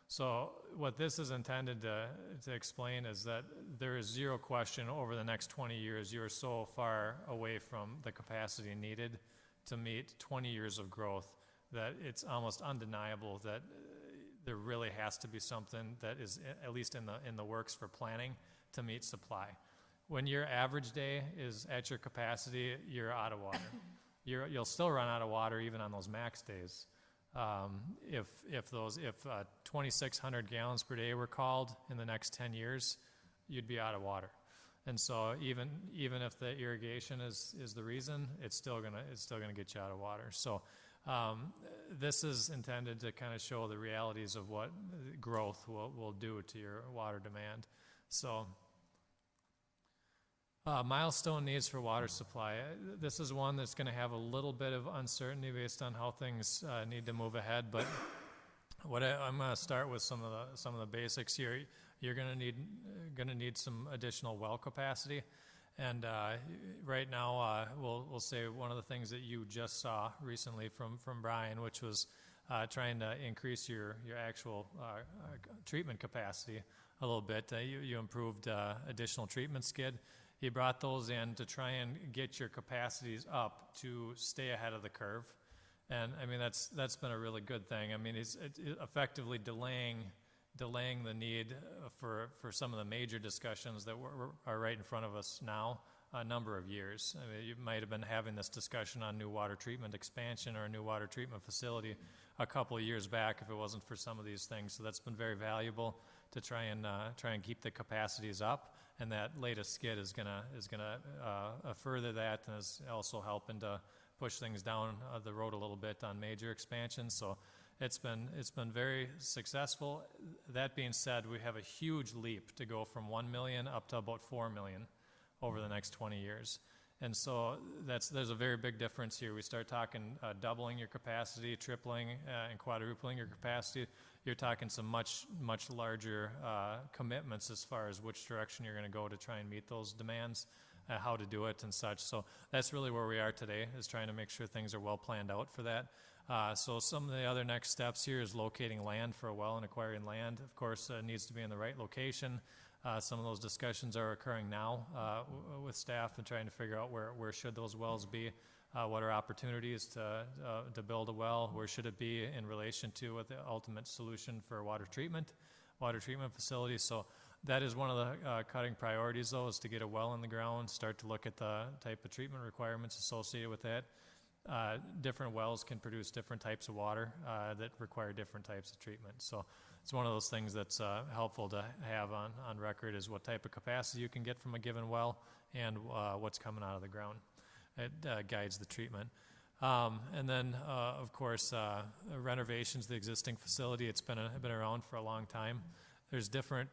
So what this is intended to explain is that there is zero question over the next 20 years, you're so far away from the capacity needed to meet 20 years of growth that it's almost undeniable that there really has to be something that is at least in the works for planning to meet supply. When your average day is at your capacity, you're out of water. You'll still run out of water even on those max days. If 2,600 gallons per day were called in the next 10 years, you'd be out of water. And so even if the irrigation is the reason, it's still gonna get you out of water. So this is intended to kind of show the realities of what growth will do to your water demand. So milestone needs for water supply. This is one that's going to have a little bit of uncertainty based on how things need to move ahead. But I'm going to start with some of the basics here. You're going to need some additional well capacity. And right now, we'll say one of the things that you just saw recently from Brian, which was trying to increase your actual treatment capacity a little bit. You improved additional treatment skid. He brought those in to try and get your capacities up to stay ahead of the curve. And I mean, that's been a really good thing. I mean, it's effectively delaying the need for some of the major discussions that are right in front of us now a number of years. I mean, you might have been having this discussion on new water treatment expansion or a new water treatment facility a couple of years back if it wasn't for some of these things. So that's been very valuable to try and keep the capacities up. And that latest skid is gonna further that, and is also helping to push things down the road a little bit on major expansions. So it's been very successful. That being said, we have a huge leap to go from 1 million up to about 4 million over the next 20 years. And so there's a very big difference here. We start talking doubling your capacity, tripling and quadrupling your capacity. You're talking some much larger commitments as far as which direction you're going to go to try and meet those demands, how to do it and such. So that's really where we are today, is trying to make sure things are well planned out for that. So some of the other next steps here is locating land for a well and acquiring land. Of course, it needs to be in the right location. Some of those discussions are occurring now with staff and trying to figure out where should those wells be. What are opportunities to build a well? Where should it be in relation to what the ultimate solution for water treatment facilities? So that is one of the cutting priorities, though, is to get a well in the ground, start to look at the type of treatment requirements associated with that. Different wells can produce different types of water that require different types of treatment. So it's one of those things that's helpful to have on record, is what type of capacity you can get from a given well and what's coming out of the ground. It guides the treatment. And then, of course, renovations of the existing facility. It's been around for a long time. There's different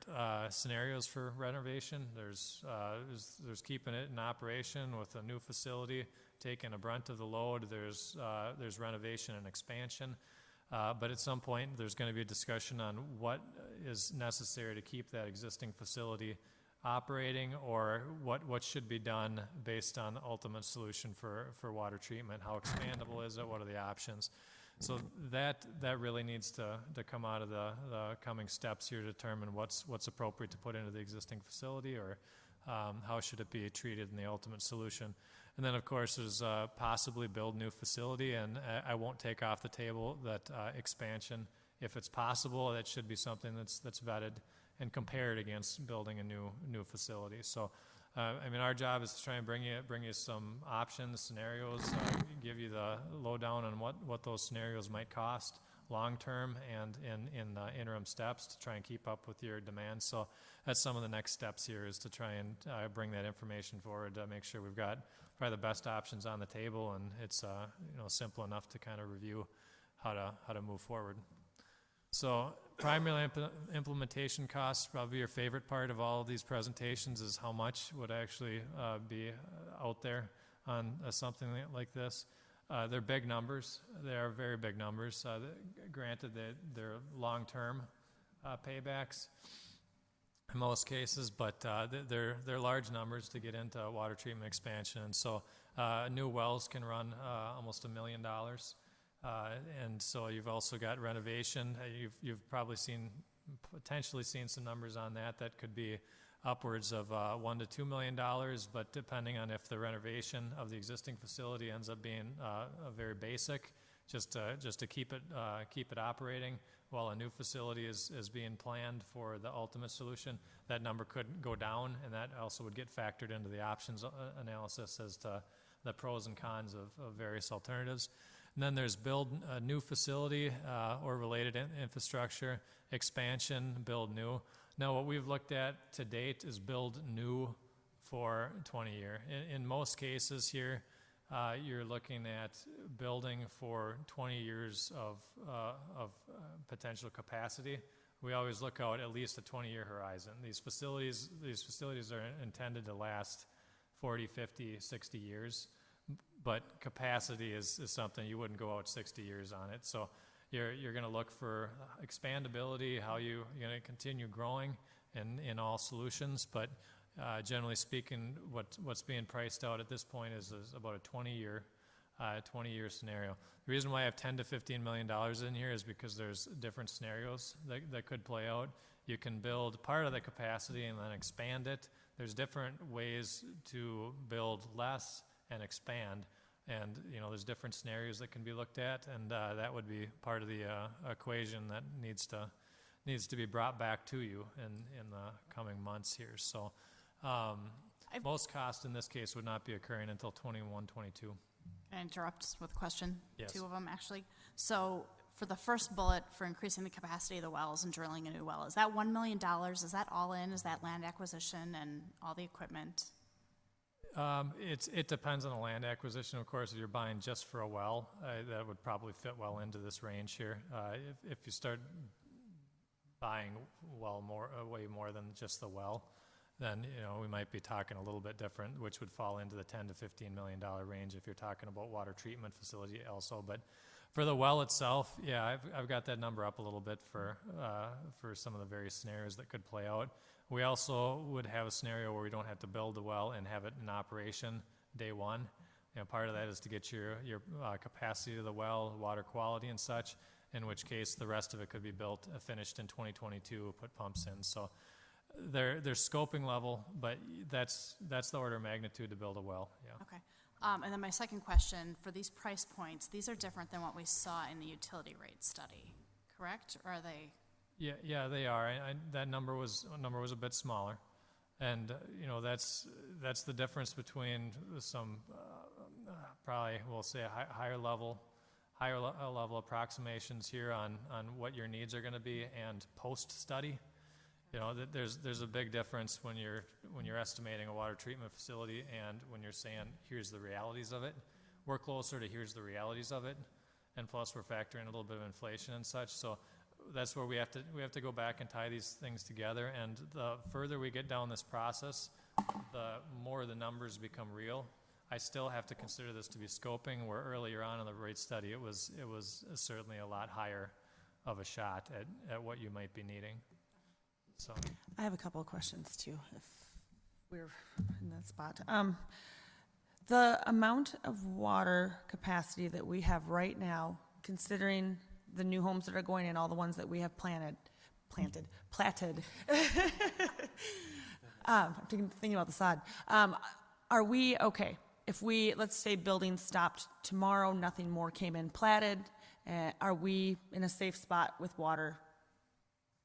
scenarios for renovation. There's keeping it in operation with a new facility, taking a brunt of the load. There's renovation and expansion. But at some point, there's going to be a discussion on what is necessary to keep that existing facility operating, or what should be done based on the ultimate solution for water treatment. How expandable is it? What are the options? So that really needs to come out of the coming steps here to determine what's appropriate to put into the existing facility, or how should it be treated in the ultimate solution. And then, of course, there's possibly build new facility, and I won't take off the table that expansion if it's possible, that should be something that's vetted and compared against building a new facility. So, I mean, our job is to try and bring you some options, scenarios, give you the lowdown on what those scenarios might cost long-term and in the interim steps to try and keep up with your demands. So that's some of the next steps here, is to try and bring that information forward to make sure we've got probably the best options on the table, and it's simple enough to kind of review how to move forward. So primary implementation costs, probably your favorite part of all of these presentations, is how much would actually be out there on something like this. They're big numbers. They are very big numbers. Granted that they're long-term paybacks in most cases, but they're large numbers to get into water treatment expansion. And so new wells can run almost $1 million. And so you've also got renovation. You've probably potentially seen some numbers on that could be upwards of $1 to $2 million, but depending on if the renovation of the existing facility ends up being very basic, just to keep it operating while a new facility is being planned for the ultimate solution, that number could go down, and that also would get factored into the options analysis as to the pros and cons of various alternatives. And then there's build a new facility or related infrastructure, expansion, build new. Now, what we've looked at to date is build new for 20 year. In most cases here, you're looking at building for 20 years of potential capacity. We always look out at least a 20-year horizon. These facilities are intended to last 40, 50, 60 years, but capacity is something you wouldn't go out 60 years on it. So you're going to look for expandability, how you're going to continue growing in all solutions. But generally speaking, what's being priced out at this point is about a 20-year scenario. The reason why I have $10 to $15 million in here is because there's different scenarios that could play out. You can build part of the capacity and then expand it. There's different ways to build less and expand. And, there's different scenarios that can be looked at, and that would be part of the equation that needs to be brought back to you in the coming months here. So most cost in this case would not be occurring until 21, 22. Can I interrupt with a question? Yes. Two of them, actually. So for the first bullet, for increasing the capacity of the wells and drilling a new well, is that $1 million? Is that all in? Is that land acquisition and all the equipment? It depends on the land acquisition. Of course, if you're buying just for a well, that would probably fit well into this range here. If you start buying way more than just the well, then we might be talking a little bit different, which would fall into the $10 to $15 million range if you're talking about water treatment facility also. But for the well itself, yeah, I've got that number up a little bit for some of the various scenarios that could play out. We also would have a scenario where we don't have to build the well and have it in operation day one. Part of that is to get your capacity of the well, water quality and such, in which case the rest of it could be finished in 2022, put pumps in. So they're scoping level, but that's the order of magnitude to build a well, yeah. Okay. And then my second question, for these price points, these are different than what we saw in the utility rate study, correct? Or are they? Yeah, they are. That number was a bit smaller, and that's the difference between some probably we'll say higher level approximations here on what your needs are going to be and post study. There's a big difference when you're estimating a water treatment facility and when you're saying here's the realities of it. We're closer to here's the realities of it, and plus we're factoring a little bit of inflation and such. So that's where we have to go back and tie these things together. And the further we get down this process, the more the numbers become real. I still have to consider this to be scoping, where earlier on in the rate study it was certainly a lot higher of a shot at what you might be needing. So I have a couple of questions too, if we're in that spot. The amount of water capacity that we have right now, considering the new homes that are going in, all the ones that we have platted. I'm thinking about the sod. Are we okay? If let's say building stopped tomorrow, nothing more came in platted, Are we in a safe spot with water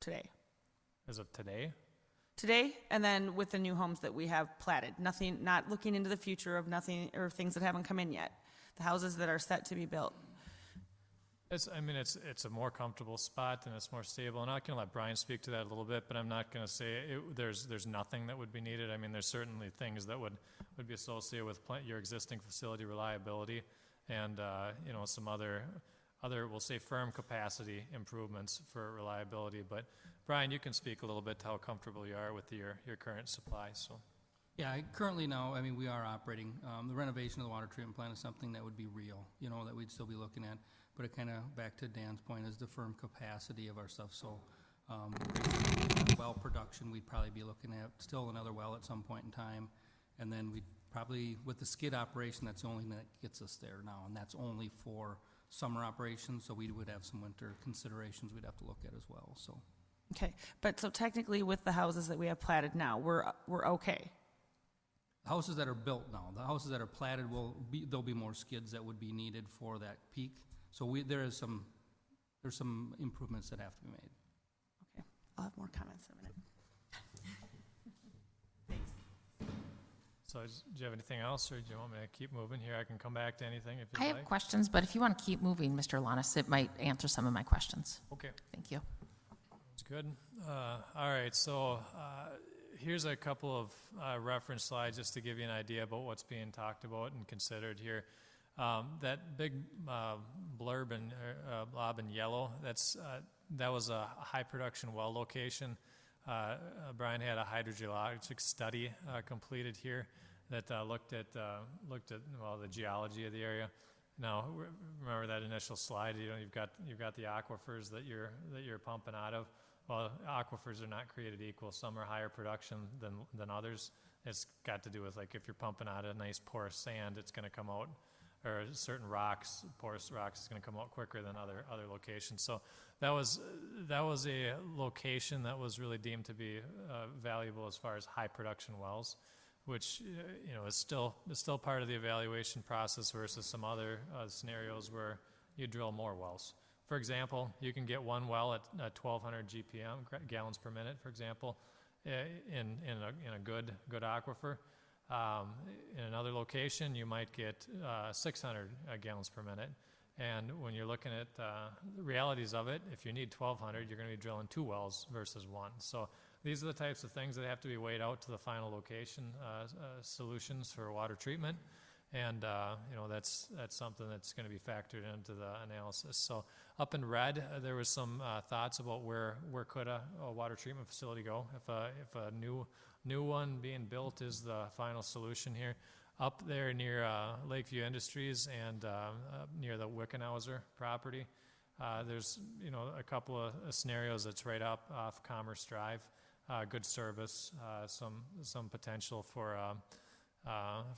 today? As of today? Today, and then with the new homes that we have platted, nothing, not looking into the future of nothing, or things that haven't come in yet, the houses that are set to be built. It's a more comfortable spot and it's more stable. And I can let Brian speak to that a little bit, but I'm not going to say there's nothing that would be needed. I mean, there's certainly things that would be associated with your existing facility reliability and, some other, we'll say, firm capacity improvements for reliability. But Brian, you can speak a little bit to how comfortable you are with your current supply. So. Yeah, currently now, we are operating. The renovation of the water treatment plant is something that would be real, that we'd still be looking at. But it kind of, back to Dan's point, is the firm capacity of our stuff. So well production, we'd probably be looking at still another well at some point in time. And then we'd probably, with the skid operation, that's the only thing that gets us there now. And that's only for summer operations. So we would have some winter considerations we'd have to look at as well. So. Okay, but so technically with the houses that we have platted now, we're okay. Houses that are built now, the houses that are platted there'll be more skids that would be needed for that peak. So there's some improvements that have to be made. Okay, I'll have more comments in a minute. So do you have anything else, or do you want me to keep moving here? I can come back to anything if you'd I like. have questions, but if you want to keep moving, Mr. Lanis, it might answer some of my questions. Okay. Thank you. That's good. All right, so here's a couple of reference slides just to give you an idea about what's being talked about and considered here. That big blurb in blob in yellow, that was a high production well location. Brian had a hydrogeologic study completed here that looked at the geology of the area. Now, remember that initial slide? You've got the aquifers that you're pumping out of. Well, aquifers are not created equal. Some are higher production than others. It's got to do with, like, if you're pumping out a nice porous sand, it's going to come out, or certain rocks, porous rocks, is going to come out quicker than other locations. So that was a location that was really deemed to be valuable as far as high production wells, which is still part of the evaluation process versus some other scenarios where you drill more wells. For example, you can get one well at 1,200 GPM, gallons per minute, for example, in a good aquifer. In another location, you might get 600 gallons per minute. And when you're looking at the realities of it, if you need 1,200, you're going to be drilling 2 wells versus 1. So these are the types of things that have to be weighed out to the final location solutions for water treatment. And, that's something that's going to be factored into the analysis. So up in red, there was some thoughts about where could a water treatment facility go if a new one being built is the final solution here. Up there near Lakeview Industries and near the Wickenhauser property, there's a couple of scenarios that's right up off Commerce Drive. Good service, some potential for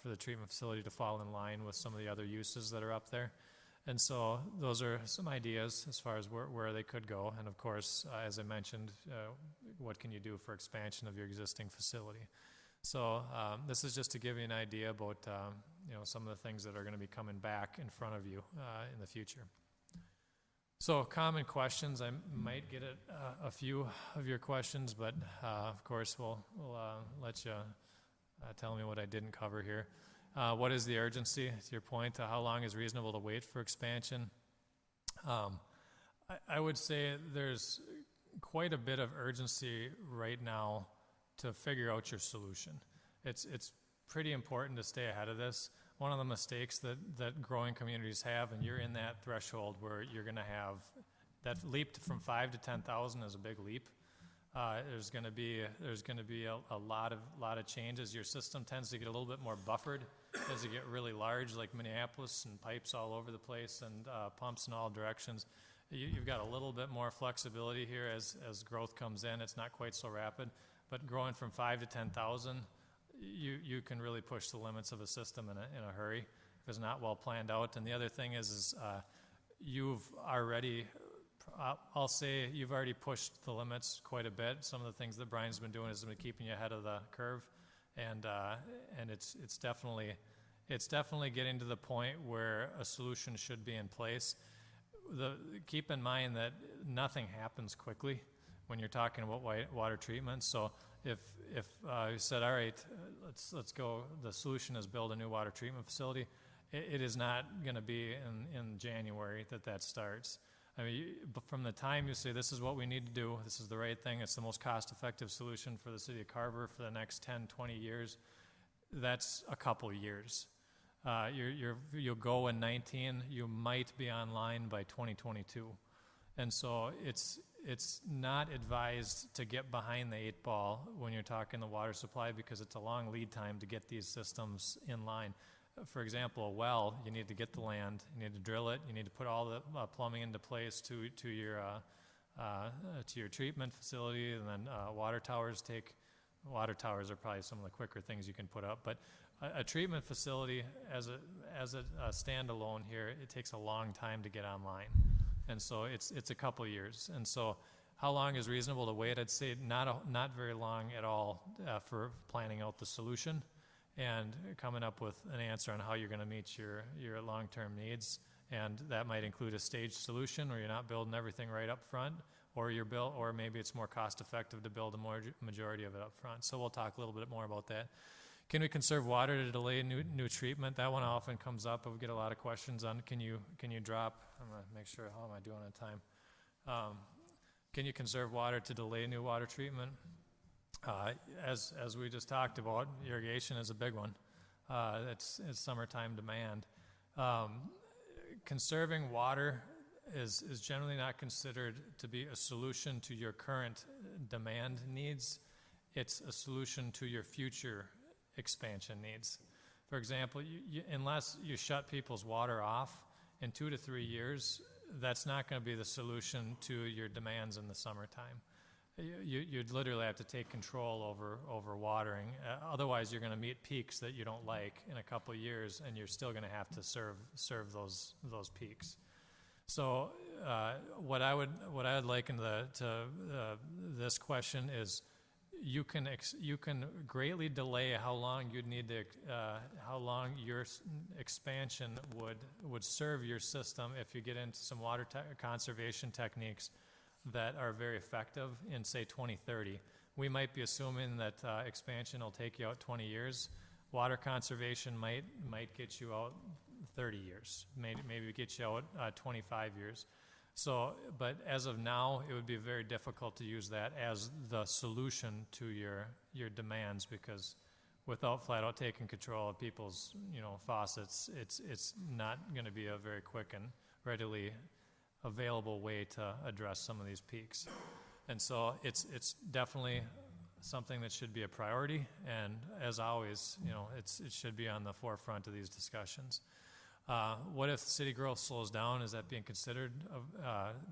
the treatment facility to fall in line with some of the other uses that are up there. And so those are some ideas as far as where they could go. And of course, as I mentioned, what can you do for expansion of your existing facility? So this is just to give you an idea about some of the things that are going to be coming back in front of you in the future. So common questions. I might get at a few of your questions, but of course we'll let you tell me what I didn't cover here. What is the urgency? To your point, how long is reasonable to wait for expansion? I would say there's quite a bit of urgency right now to figure out your solution. It's pretty important to stay ahead of this. One of the mistakes that growing communities have, and you're in that threshold where you're going to have that leap from 5 to 10,000 is a big leap. There's going to be a lot of changes. Your system tends to get a little bit more buffered as you get really large, like Minneapolis, and pipes all over the place and pumps in all directions. You've got a little bit more flexibility here as growth comes in. It's not quite so rapid, but growing from 5 to 10,000, you can really push the limits of a system in a hurry if it's not well planned out. And the other thing is you've already. I'll say you've already pushed the limits quite a bit. Some of the things that Brian's been doing has been keeping you ahead of the curve, and it's definitely getting to the point where a solution should be in place. keep in mind that nothing happens quickly when you're talking about water treatment. So if you said, all right, let's go, the solution is build a new water treatment facility, it is not going to be in January that starts. I mean, from the time you say this is what we need to do, this is the right thing, it's the most cost-effective solution for the city of Carver for the next 10, 20 years, that's a couple years. You'll go in 19, you might be online by 2022. And so it's not advised to get behind the 8 ball when you're talking the water supply, because it's a long lead time to get these systems in line. For example, a well, you need to get the land, you need to drill it, you need to put all the plumbing into place to your treatment facility, and then water towers are probably some of the quicker things you can put up. But a treatment facility as a standalone here, it takes a long time to get online, and so it's a couple years. And so, how long is reasonable to wait? I'd say not very long at all for planning out the solution and coming up with an answer on how you're going to meet your long-term needs. And that might include a staged solution where you're not building everything right up front, or or maybe it's more cost-effective to build a majority of it up front. So we'll talk a little bit more about that. Can we conserve water to delay new treatment? That one often comes up. We get a lot of questions on can you drop, I'm going to make sure, how am I doing on time? Can you conserve water to delay new water treatment? As we just talked about, irrigation is a big one. It's summertime demand. Conserving water is generally not considered to be a solution to your current demand needs. It's a solution to your future expansion needs. For example, unless you shut people's water off in 2 to 3 years, that's not going to be the solution to your demands in the summertime. You'd literally have to take control over watering. Otherwise, you're going to meet peaks that you don't like in a couple of years, and you're still going to have to serve those peaks. So, what I would liken to this question is, you can greatly delay how long you'd need to how long your expansion would serve your system if you get into some water conservation techniques that are very effective in, say, 2030. We might be assuming that expansion will take you out 20 years. Water conservation might get you out 30 years, maybe get you out 25 years. So, but as of now, it would be very difficult to use that as the solution to your demands, because without flat out taking control of people's faucets, it's not going to be a very quick and readily available way to address some of these peaks. And so it's definitely something that should be a priority, and as always, it should be on the forefront of these discussions. What if city growth slows down? Is that being considered?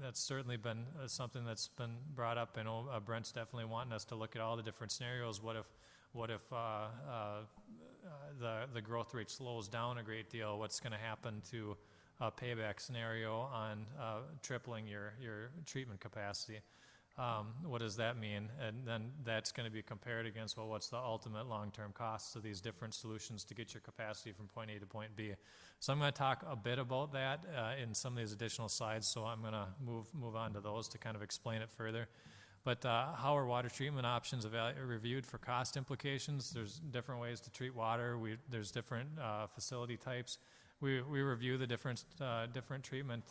That's certainly been something that's been brought up. I know Brent's definitely wanting us to look at all the different scenarios. What if the growth rate slows down a great deal? What's going to happen to a payback scenario on tripling your treatment capacity? What does that mean? And then that's going to be compared against, well, what's the ultimate long-term costs of these different solutions to get your capacity from point A to point B? So I'm going to talk a bit about that in some of these additional slides, so I'm going to move on to those to kind of explain it further. But how are water treatment options reviewed for cost implications? There's different ways to treat water. There's different facility types. We review the different treatment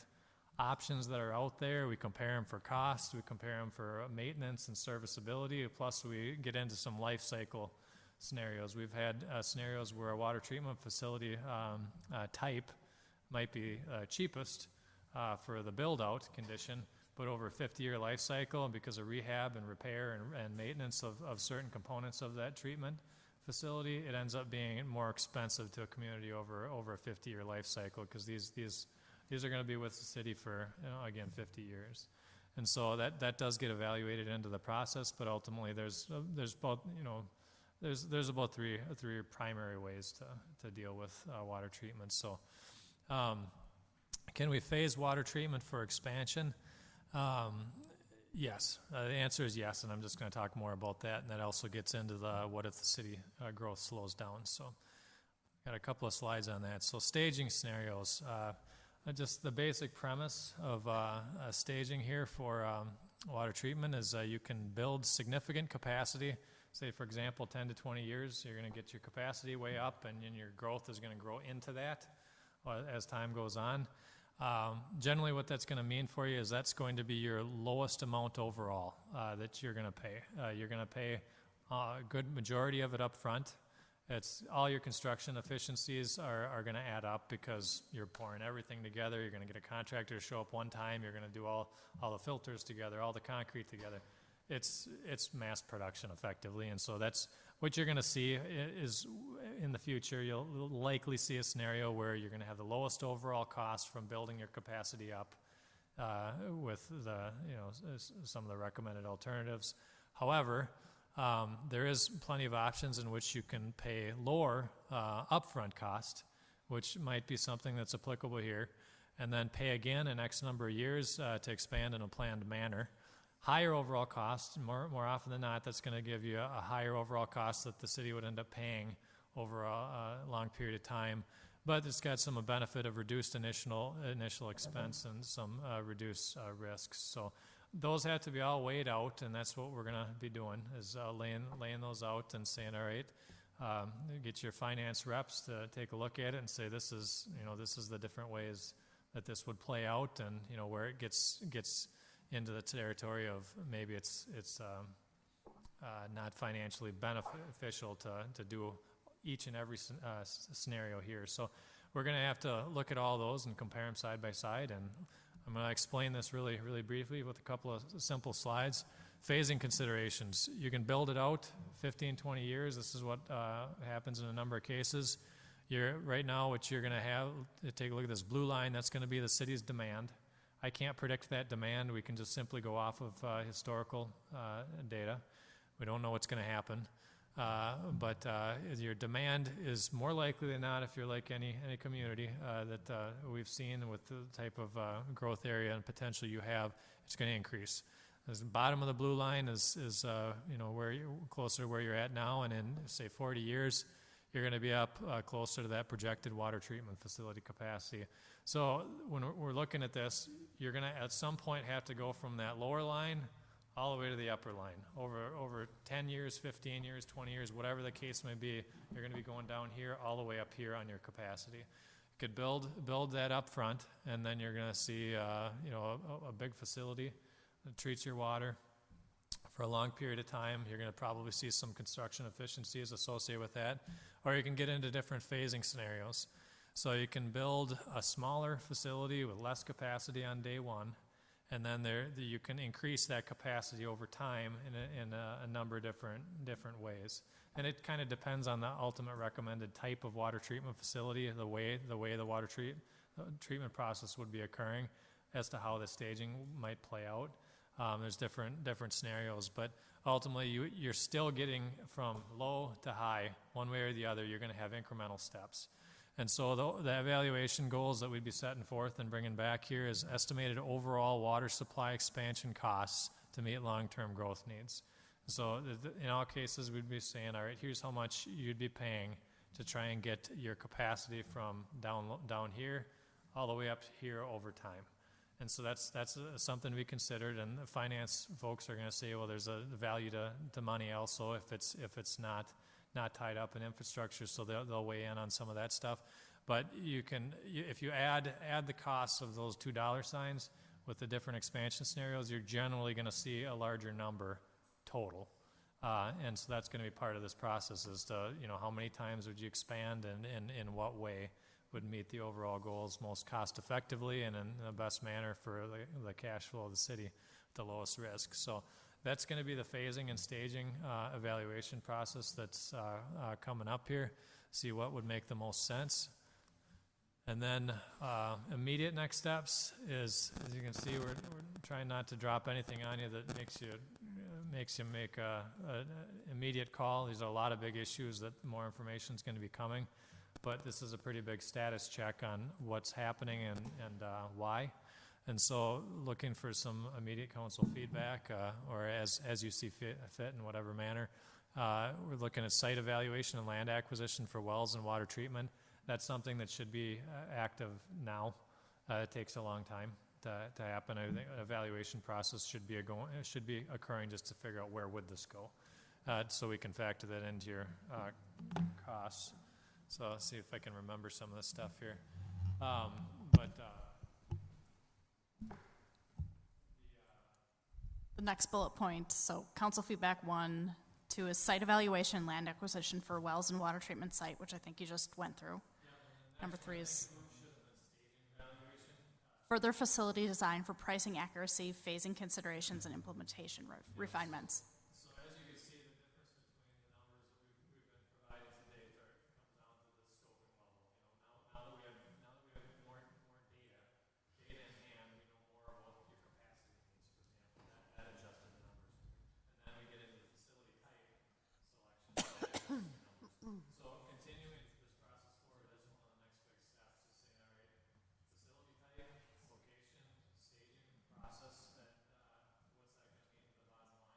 options that are out there. We compare them for cost, we compare them for maintenance and serviceability, plus we get into some life cycle scenarios. We've had scenarios where a water treatment facility type might be cheapest for the build-out condition, but over a 50-year life cycle, and because of rehab and repair and maintenance of certain components of that treatment facility, it ends up being more expensive to a community over a 50-year life cycle, because these are going to be with the city for, again, 50 years. And so that does get evaluated into the process, but ultimately there's about three primary ways to deal with water treatment. So can we phase water treatment for expansion? Yes, the answer is yes, and I'm just going to talk more about that, and that also gets into what if the city growth slows down. So got a couple of slides on that. So staging scenarios. Just the basic premise of staging here for water treatment is you can build significant capacity. Say, for example, 10 to 20 years, you're going to get your capacity way up, and then your growth is going to grow into that as time goes on. Generally, what that's going to mean for you is that's going to be your lowest amount overall that you're going to pay. You're going to pay a good majority of it up front. It's all your construction efficiencies are going to add up because you're pouring everything together. You're going to get a contractor to show up one time. You're going to do all the filters together, all the concrete together. It's mass production effectively, and so that's what you're going to see is in the future. You'll likely see a scenario where you're going to have the lowest overall cost from building your capacity up with some of the recommended alternatives. However, there is plenty of options in which you can pay lower upfront cost, which might be something that's applicable here, and then pay again in X number of years to expand in a planned manner. Higher overall cost, more often than not, that's going to give you a higher overall cost that the city would end up paying over a long period of time, but it's got some benefit of reduced initial expense and some reduced risks. So those have to be all weighed out, and that's what we're going to be doing, is laying those out and saying, all right, get your finance reps to take a look at it and say, this is the different ways that this would play out, and where it gets into the territory of maybe it's not financially beneficial to do each and every scenario here. So we're going to have to look at all those and compare them side by side, and I'm going to explain this really, really briefly with a couple of simple slides. Phasing considerations. You can build it out 15, 20 years. This is what happens in a number of cases. Right now, what you're going to have, take a look at this blue line, that's going to be the city's demand. I can't predict that demand. We can just simply go off of historical data. We don't know what's going to happen. But your demand is more likely than not, if you're like any community that we've seen with the type of growth area and potential you have, it's going to increase. The bottom of the blue line is where you're closer to where you're at now, and in say 40 years, you're going to be up closer to that projected water treatment facility capacity. So when we're looking at this, you're going to at some point have to go from that lower line all the way to the upper line. Over 10 years, 15 years, 20 years, whatever the case may be, you're going to be going down here all the way up here on your capacity. You could build that up front, and then you're going to see a big facility that treats your water for a long period of time. You're going to probably see some construction efficiencies associated with that, or you can get into different phasing scenarios. So you can build a smaller facility with less capacity on day one, and then you can increase that capacity over time in a number of different ways. And it kind of depends on the ultimate recommended type of water treatment facility, the way the water treatment process would be occurring, as to how the staging might play out. There's different scenarios, but ultimately you're still getting from low to high, one way or the other. You're going to have incremental steps. And so the evaluation goals that we'd be setting forth and bringing back here is estimated overall water supply expansion costs to meet long-term growth needs. So in all cases, we'd be saying, all right, here's how much you'd be paying to try and get your capacity from down here all the way up here over time. And so that's something to be considered, and the finance folks are going to say, well, there's a value to money also if it's not tied up in infrastructure, so they'll weigh in on some of that stuff. But if you add the costs of those $2 signs with the different expansion scenarios, you're generally going to see a larger number total. And so that's going to be part of this process, as to how many times would you expand and in what way would meet the overall goals most cost effectively and in the best manner for the cash flow of the city at the lowest risk. So that's going to be the phasing and staging evaluation process that's coming up here. See what would make the most sense. And then immediate next steps is, as you can see, we're trying not to drop anything on you that makes you make an immediate call. These are a lot of big issues that more information is going to be coming. But this is a pretty big status check on what's happening and why. And so looking for some immediate council feedback, or as you see fit in whatever manner. We're looking at site evaluation and land acquisition for wells and water treatment. That's something that should be active now. It takes a long time to happen. I think an evaluation process should be occurring just to figure out where would this go, so we can factor that into your costs. So I'll see if I can remember some of this stuff here. The next bullet point, so council feedback 1, 2 is site evaluation and land acquisition for wells and water treatment site, which I think you just went through. Number 3 is further facility design for pricing accuracy, phasing considerations, and implementation refinements. So as you can see, the difference between the numbers that we've been providing to date comes down to the scoping level. Now that we have more data in hand, we know more about your capacity needs, for example. That adjusted the numbers. And then we get into the facility type selection. That adjusted the numbers. So continuing this process forward, that's one of the next big steps, is saying, all right, facility type, location, staging, process, what's that going to mean to the bottom line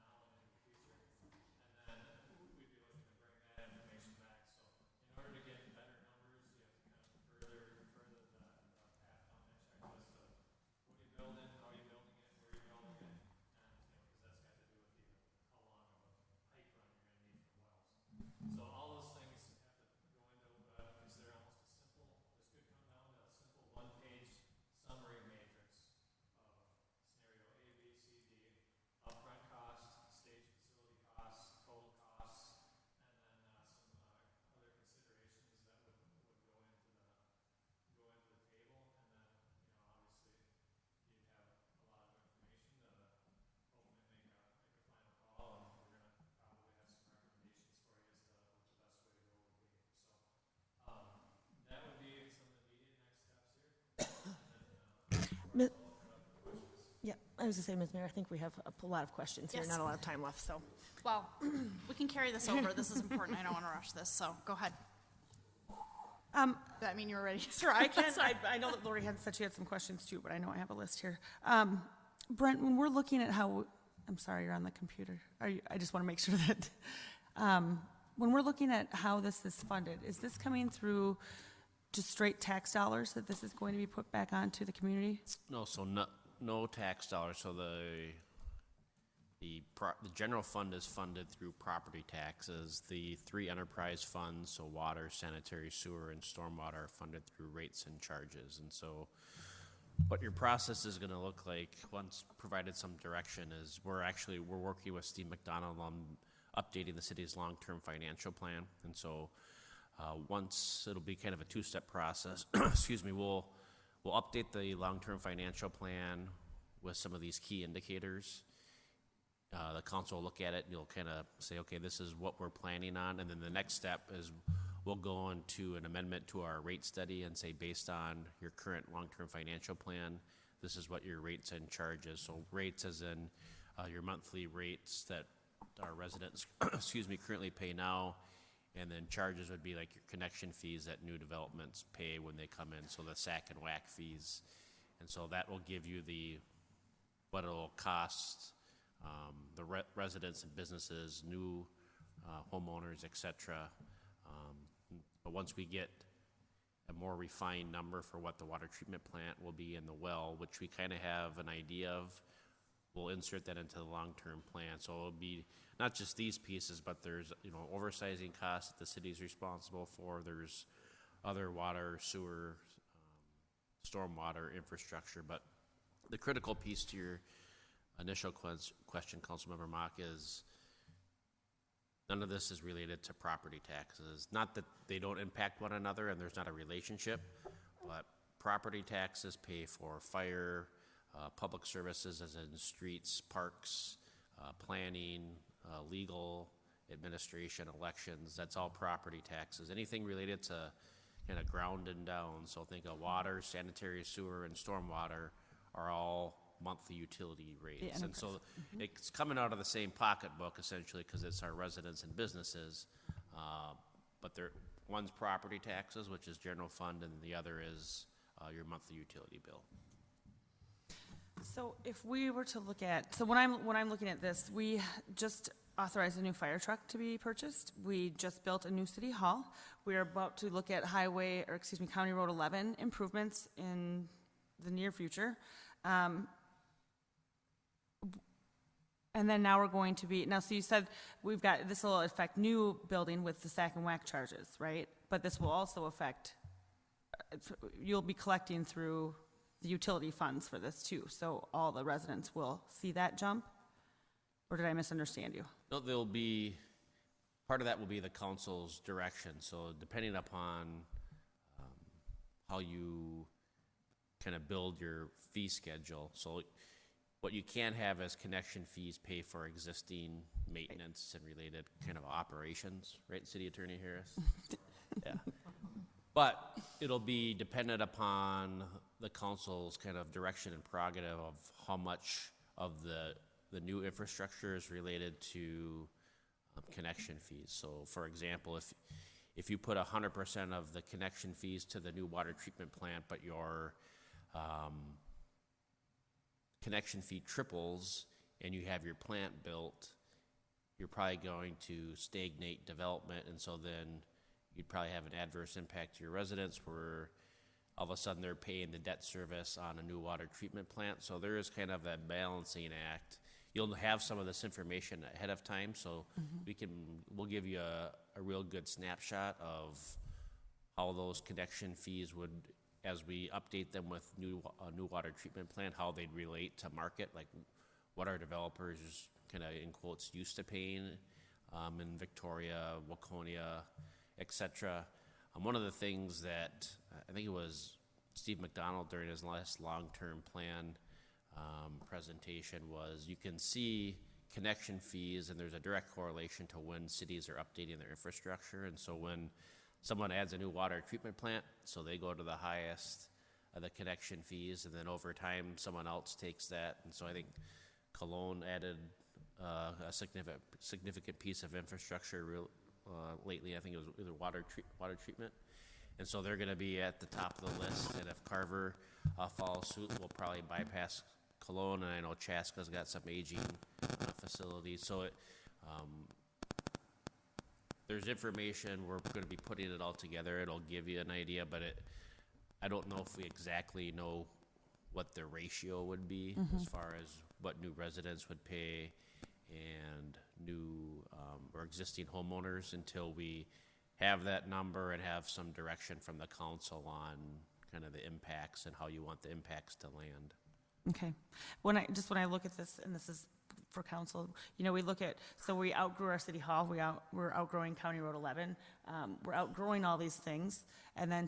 now and into the future? And then we'd be looking to bring that information back. So in order to get better numbers, you have to kind of further the path down that checklist of what are you building, how are you building it, where are you building it, and because that's got to do with how long of a pipe run you're going to need for wells. So all those things have to go into consider almost a simple. This could come down to a simple one-page summary matrix of scenario A, B, C, D, upfront cost, stage facility costs, total costs, and then some other considerations that would go into the table, and then obviously you'd have a lot of information to hopefully make a final call, and we're going to probably have some recommendations for you as to what the best way to go would be. So that would be some of the immediate next steps here. Yeah, I was gonna say, Ms. Mayor, I think we have a lot of questions here, Yes. not a lot of time left, so. Well, we can carry this over. This is important. I don't want to rush this, so go ahead. Does that mean you're ready? Sure, I can. I know that Lori had said she had some questions too, but I know I have a list here. Brent, when we're looking at how, I'm sorry, you're on the computer. I just want to make sure that, when we're looking at how this is funded, is this coming through just straight tax dollars that this is going to be put back onto the community? No, so no tax dollars. So the general fund is funded through property taxes. The 3 enterprise funds, so water, sanitary, sewer, and stormwater, are funded through rates and charges. And so what your process is going to look like, once provided some direction, is we're working with Steve McDonald on updating the city's long-term financial plan. And so once, it'll be kind of a 2-step process. Excuse me, we'll update the long-term financial plan with some of these key indicators. The council will look at it and you'll kind of say, okay, this is what we're planning on. And then the next step is we'll go into an amendment to our rate study and say, based on your current long-term financial plan, this is what your rates and charges. So rates as in your monthly rates that our residents, excuse me, currently pay now. And then charges would be like your connection fees that new developments pay when they come in. So the SAC and WAC fees. And so that will give you what it'll cost the residents and businesses, new homeowners, et cetera. But once we get a more refined number for what the water treatment plant will be in the well, which we kind of have an idea of, we'll insert that into the long-term plan. So it'll be not just these pieces, but there's oversizing costs that the city's responsible for. There's other water, sewer, stormwater infrastructure. But the critical piece to your initial question, Councilmember Mock, is none of this is related to property taxes. Not that they don't impact one another and there's not a relationship, but property taxes pay for fire, public services as in streets, parks, planning, legal, administration, elections. That's all property taxes. Anything related to kind of ground and down, so think of water, sanitary, sewer, and stormwater are all monthly utility rates. And so it's coming out of the same pocketbook essentially because it's our residents and businesses, but one's property taxes, which is general fund, and the other is your monthly utility bill. So if we were to look at, so when I'm looking at this, we just authorized a new fire truck to be purchased. We just built a new city hall. We are about to look at County Road 11 improvements in the near future. And then now we're going to be, so you said this will affect new building with the sack and whack charges, right? But this will also affect, you'll be collecting through the utility funds for this too. So all the residents will see that jump? Or did I misunderstand you? No, part of that will be the council's direction. So depending upon how you kind of build your fee schedule. So what you can have is connection fees pay for existing maintenance and related kind of operations, right, City Attorney Harris? Yeah. But it'll be dependent upon the council's kind of direction and prerogative of how much of the new infrastructure is related to connection fees. So for example, if you put 100% of the connection fees to the new water treatment plant, but your connection fee triples and you have your plant built, you're probably going to stagnate development, and so then you'd probably have an adverse impact to your residents where all of a sudden they're paying the debt service on a new water treatment plant. So there is kind of a balancing act. You'll have some of this information ahead of time, so we'll give you a real good snapshot of how those connection fees would, as we update them with new water treatment plant, how they'd relate to market, like what our developers kind of in quotes used to paying in Victoria, Waconia, etc. One of the things that I think it was Steve McDonald during his last long-term plan presentation was you can see connection fees, and there's a direct correlation to when cities are updating their infrastructure. And so when someone adds a new water treatment plant, so they go to the highest of the connection fees, and then over time someone else takes that. And so I think Cologne added a significant piece of infrastructure lately. I think it was either water treatment. And so they're going to be at the top of the list. And if Carver follows suit, we'll probably bypass Cologne. And I know Chaska's got some aging facilities. So there's information. We're going to be putting it all together. It'll give you an idea, but I don't know if we exactly know what the ratio would be as far as what new residents would pay and new or existing homeowners until we have that number and have some direction from the council on kind of the impacts and how you want the impacts to land. Okay. When I look at this, and this is for council, we look at, so we outgrew our city hall, we're outgrowing County Road 11, we're outgrowing all these things, and then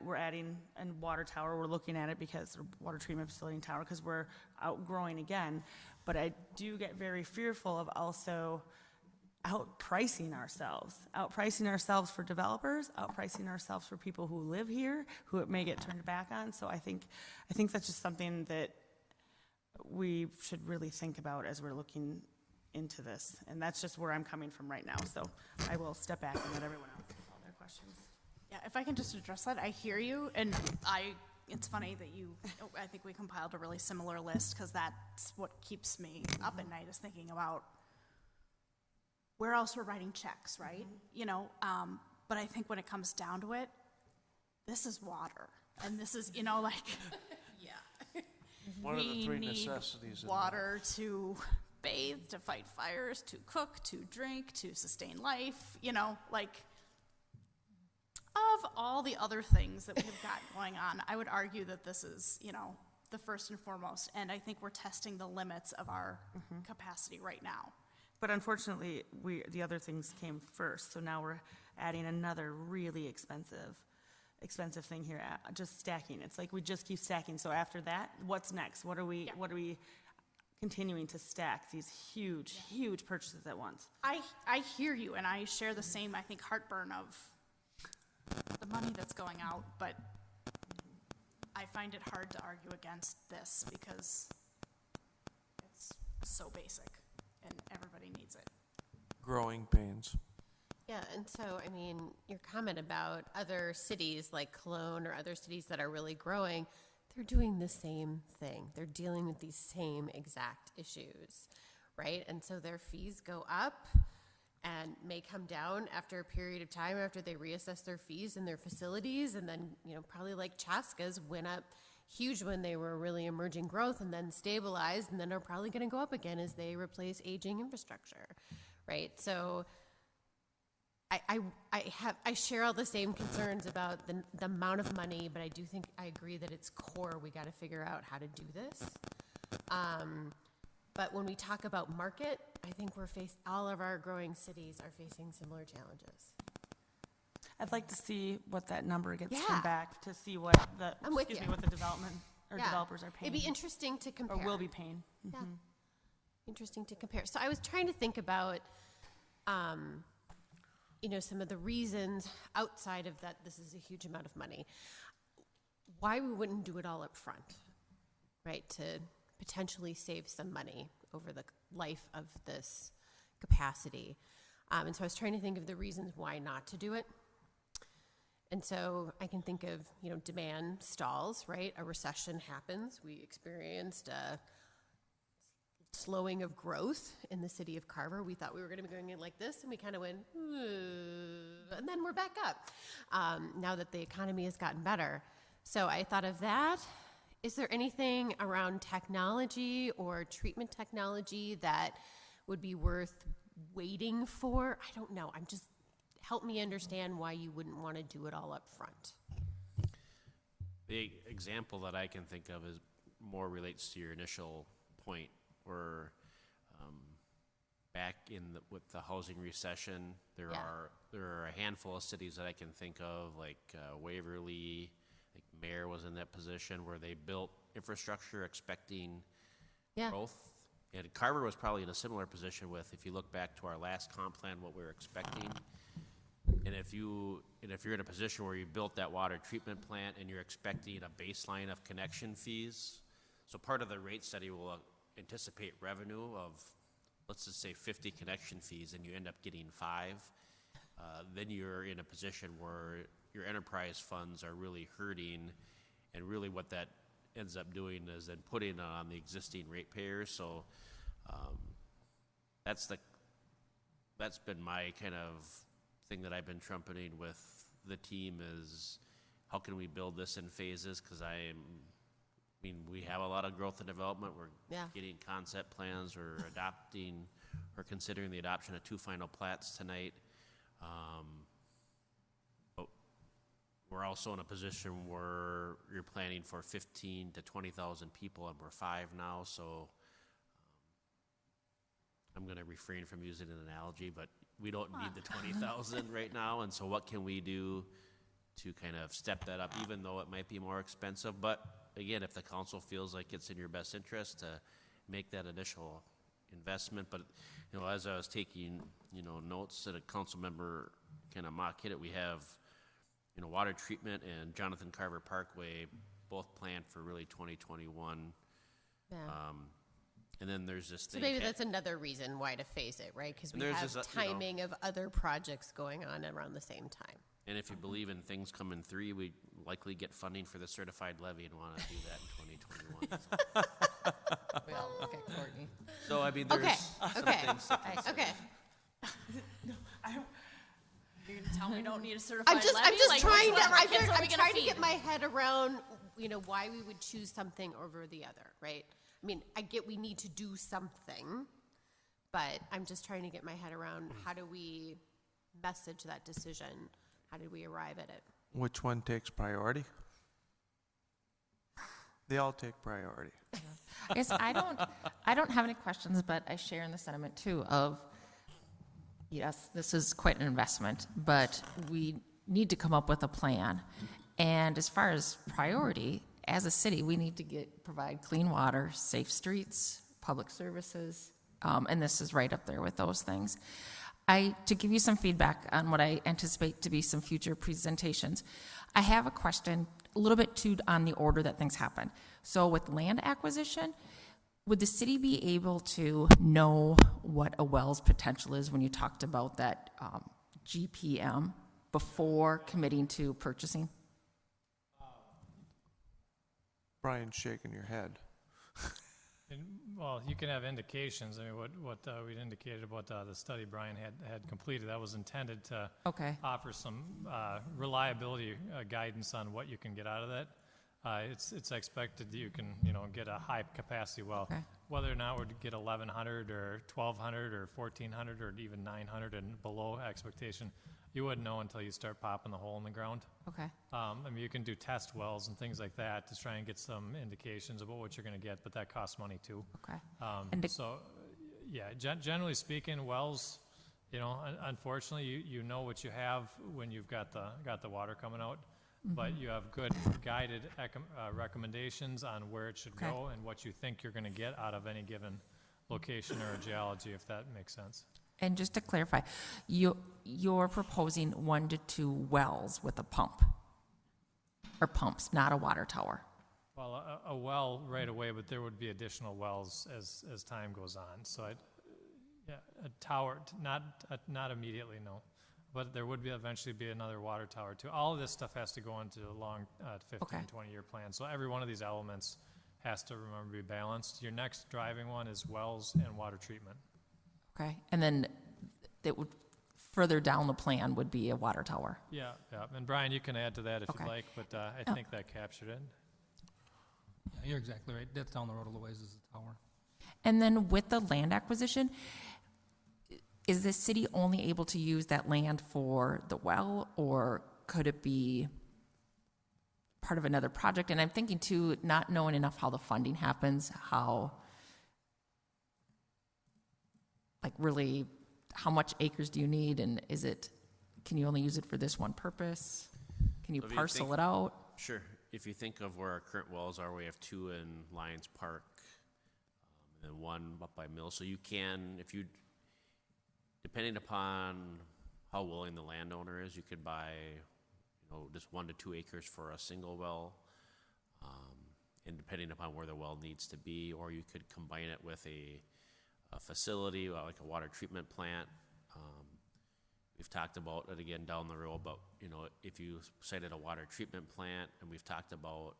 we're adding a water tower, we're looking at it because, water treatment facility and tower, because we're outgrowing again, but I do get very fearful of also outpricing ourselves for developers, outpricing ourselves for people who live here, who it may get turned back on. So I think that's just something that we should really think about as we're looking into this. And that's just where I'm coming from right now. So I will step back and let everyone else ask all their questions. Yeah, if I can just address that, I hear you, and it's funny that I think we compiled a really similar list, because that's what keeps me up at night, is thinking about where else we're writing checks, right? But I think when it comes down to it, this is water, and this is, yeah. One of the three We need necessities in water to bathe, to fight fires, to cook, to drink, to sustain life, of all the other things that we've got going on. I would argue that this is, the first and foremost, and I think we're testing the limits of our capacity right now. But unfortunately, the other things came first, so now we're adding another really expensive thing here, just stacking. It's like we just keep stacking. So after that, what's next? What are we continuing to stack these huge purchases at once? I hear you, and I share the same, I think, heartburn of the money that's going out, but I find it hard to argue against this because it's so basic and everybody needs it. Growing pains. Yeah, and so, your comment about other cities like Cologne or other cities that are really growing, they're doing the same thing. They're dealing with these same exact issues, right? And so their fees go up and may come down after a period of time after they reassess their fees in their facilities. And then, probably like Chaska's went up huge when they were really emerging growth and then stabilized and then are probably going to go up again as they replace aging infrastructure, right? So I share all the same concerns about the amount of money, but I do think I agree that it's core. We got to figure out how to do this. But when we talk about market, I think all of our growing cities are facing similar challenges. I'd like to see what that number gets Yeah. turned back to see what the, I'm with excuse me, you. what the development or Yeah. developers are paying. It'd be interesting to compare. Or will be paying. Yeah. Interesting to compare. So I was trying to think about, some of the reasons outside of that this is a huge amount of money, why we wouldn't do it all up front, right? To potentially save some money over the life of this capacity. And so I was trying to think of the reasons why not to do it. And so I can think of, demand stalls, right? A recession happens. We experienced a slowing of growth in the city of Carver. We thought we were going to be going in like this, and we kind of went, and then we're back up now that the economy has gotten better. So I thought of that. Is there anything around technology or treatment technology that would be worth waiting for? I don't know. Help me understand why you wouldn't want to do it all up front. The example that I can think of is more relates to your initial point, where back with the housing recession, there are a handful of cities that I can think of, like Waverly. I think Mayor was in that position where they built infrastructure expecting growth. And Carver was probably in a similar position with, if you look back to our last comp plan, what we were expecting. And if you're in a position where you built that water treatment plant and you're expecting a baseline of connection fees, so part of the rate study will anticipate revenue of, let's just say 50 connection fees, and you end up getting 5, then you're in a position where your enterprise funds are really hurting, and really what that ends up doing is then putting on the existing ratepayers. So that's been my kind of thing that I've been trumpeting with the team is, how can we build this in phases? Because we have a lot of growth and development. We're getting concept plans. We're adopting or considering the adoption of 2 final plats tonight. But we're also in a position where you're planning for 15 to 20,000 people, and we're 5 now. So I'm going to refrain from using an analogy, but we don't need the 20,000 right now. And so what can we do to kind of step that up, even though it might be more expensive? But again, if the council feels like it's in your best interest to make that initial investment. But, as I was taking, notes that a council member kind of mock hit it, we have, water treatment and Jonathan Carver Parkway both planned for really 2021. Yeah. And then there's this thing. So maybe that's another reason why to phase it, right? Because we have timing of other projects going on around the same time. And if you believe in things come in 3, we likely get funding for the certified levy and want to do that in 2021. So. We all look at Courtney. So, there's some things to consider. Okay. You're gonna tell me we don't need a certified I'm just levy? trying to. I'm trying to get my head around, why we would choose something over the other, right? I get we need to do something, but I'm just trying to get my head around how do we message that decision? How did we arrive at it? Which one takes priority? They all take priority. I guess I don't have any questions, but I share in the sentiment too of, yes, this is quite an investment, but we need to come up with a plan. And as far as priority, as a city, we need to provide clean water, safe streets, public services, and this is right up there with those things. To give you some feedback on what I anticipate to be some future presentations, I have a question a little bit too on the order that things happen. So with land acquisition, would the city be able to know what a well's potential is when you talked about that GPM before committing to purchasing? Brian's shaking your head. And, well, you can have indications. I mean, what we'd indicated about the study Brian had completed, that was intended to Okay. offer some reliability guidance on what you can get out of that. It's expected that you can, get a high capacity well. Okay. Whether or not we'd get 1,100 or 1,200 or 1,400 or even 900 and below expectation, you wouldn't know until you start popping the hole in the ground. Okay. I mean, you can do test wells and things like that to try and get some indications about what you're going to get, but that costs money too. Okay. And to- So, yeah, generally speaking, wells, unfortunately, you know what you have when you've got the water coming out, but you have good guided recommendations on where it should Okay. go and what you think you're going to get out of any given location or geology, if that makes sense. And just to clarify, you're proposing 1 to 2 wells with a pump, or pumps, not a water tower. Well, a well right away, but there would be additional wells as time goes on. So, a tower, not immediately, no. But there would eventually be another water tower too. All of this stuff has to go into a long 15, Okay. 20-year plan. So every one of these elements has to remember to be balanced. Your next driving one is wells and water treatment. Okay. And then it would, further down the plan would be a water tower. Yeah. And Brian, you can add to that if Okay. you'd like, but I think that captured it. Yeah, you're exactly right. That's down the road a little ways is the tower. And then with the land acquisition, is the city only able to use that land for the well, or could it be part of another project? And I'm thinking too, not knowing enough how the funding happens, really, how much acres do you need, and can you only use it for this one purpose? Can you So if you parcel think- it out? Sure. If you think of where our current wells are, we have 2 in Lions Park, and then 1 up by Mill. So you can, depending upon how willing the landowner is, you could buy, just 1 to 2 acres for a single well, and depending upon where the well needs to be, or you could combine it with a facility, like a water treatment plant. We've talked about it again down the road, but if you cited a water treatment plant, and we've talked about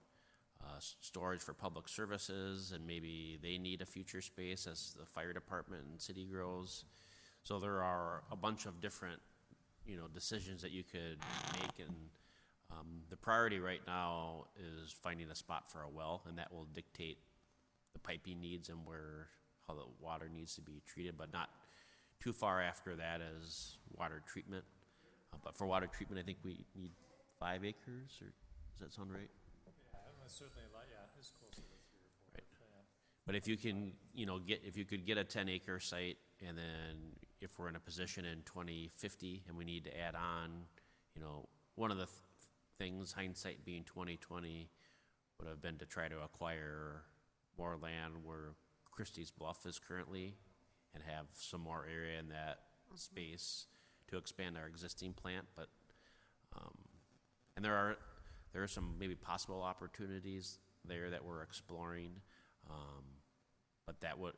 storage for public services, and maybe they need a future space as the fire department and city grows. So there are a bunch of different, decisions that you could make, and the priority right now is finding a spot for a well, and that will dictate the piping needs and how the water needs to be treated, but not too far after that as water treatment. But for water treatment, I think we need 5 acres, or does that sound right? Yeah, certainly a lot. Yeah, it's closer to 3 or 4. Right. But if you can, if you could get a 10-acre site, and then if we're in a position in 2050 and we need to add on, one of the things, hindsight being 2020, would have been to try to acquire more land where Christie's Bluff is currently, and have some more area in that space to expand our existing plant. But and there are some maybe possible opportunities there that we're exploring, but that would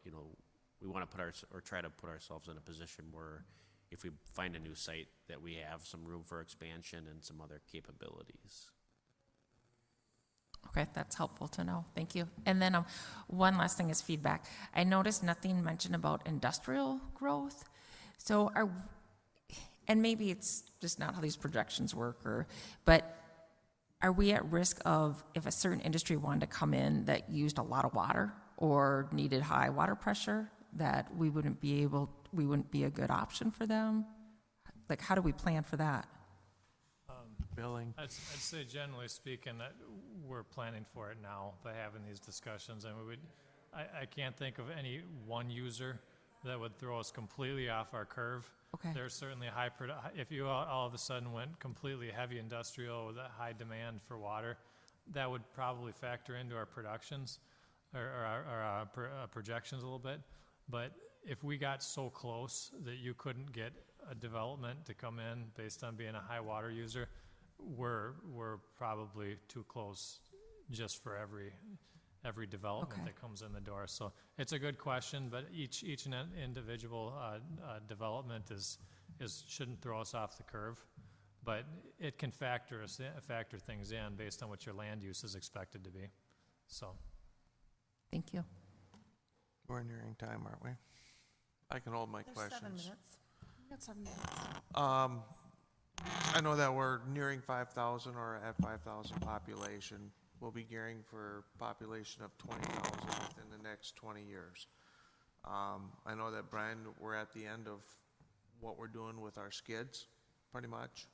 we want to try to put ourselves in a position where if we find a new site that we have some room for expansion and some other capabilities. Okay, that's helpful to know. Thank you. And then one last thing is feedback. I noticed nothing mentioned about industrial growth. So and maybe it's just not how these projections work, but are we at risk of, if a certain industry wanted to come in that used a lot of water or needed high water pressure, that we wouldn't be a good option for them? Like, how do we plan for that? Billing. I'd say generally speaking that we're planning for it now by having these discussions, and I can't think of any one user that would throw us completely off our curve. Okay. There's certainly if you all of a sudden went completely heavy industrial with a high demand for water, that would probably factor into our productions or our projections a little bit. But if we got so close that you couldn't get a development to come in based on being a high water user, we're probably too close just for every development Okay. that comes in the door. So it's a good question, but each individual development shouldn't throw us off the curve, but it can factor things in based on what your land use is expected to be. So, Thank you. We're nearing time, aren't we? I can hold my There's questions. 7 minutes. We got 7 minutes. I know that we're nearing 5,000 or at 5,000 population. We'll be gearing for population of 20,000 within the next 20 years. I know that, Brian, we're at the end of what we're doing with our skids, pretty much.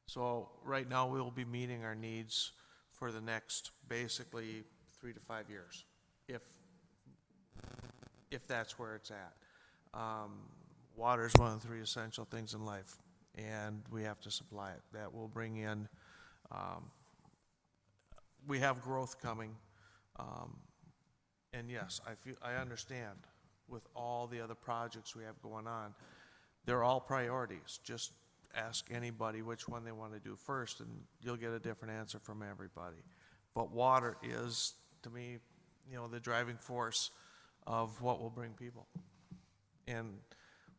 So right now, we'll be meeting our needs for the next, basically, 3 to 5 years, if that's where it's at. Water is one of the 3 essential things in life, and we have to supply it. That will bring in, we have growth coming, and yes, I understand with all the other projects we have going on, they're all priorities. Just ask anybody which one they want to do first, and you'll get a different answer from everybody. But water is, to me, the driving force of what will bring people. And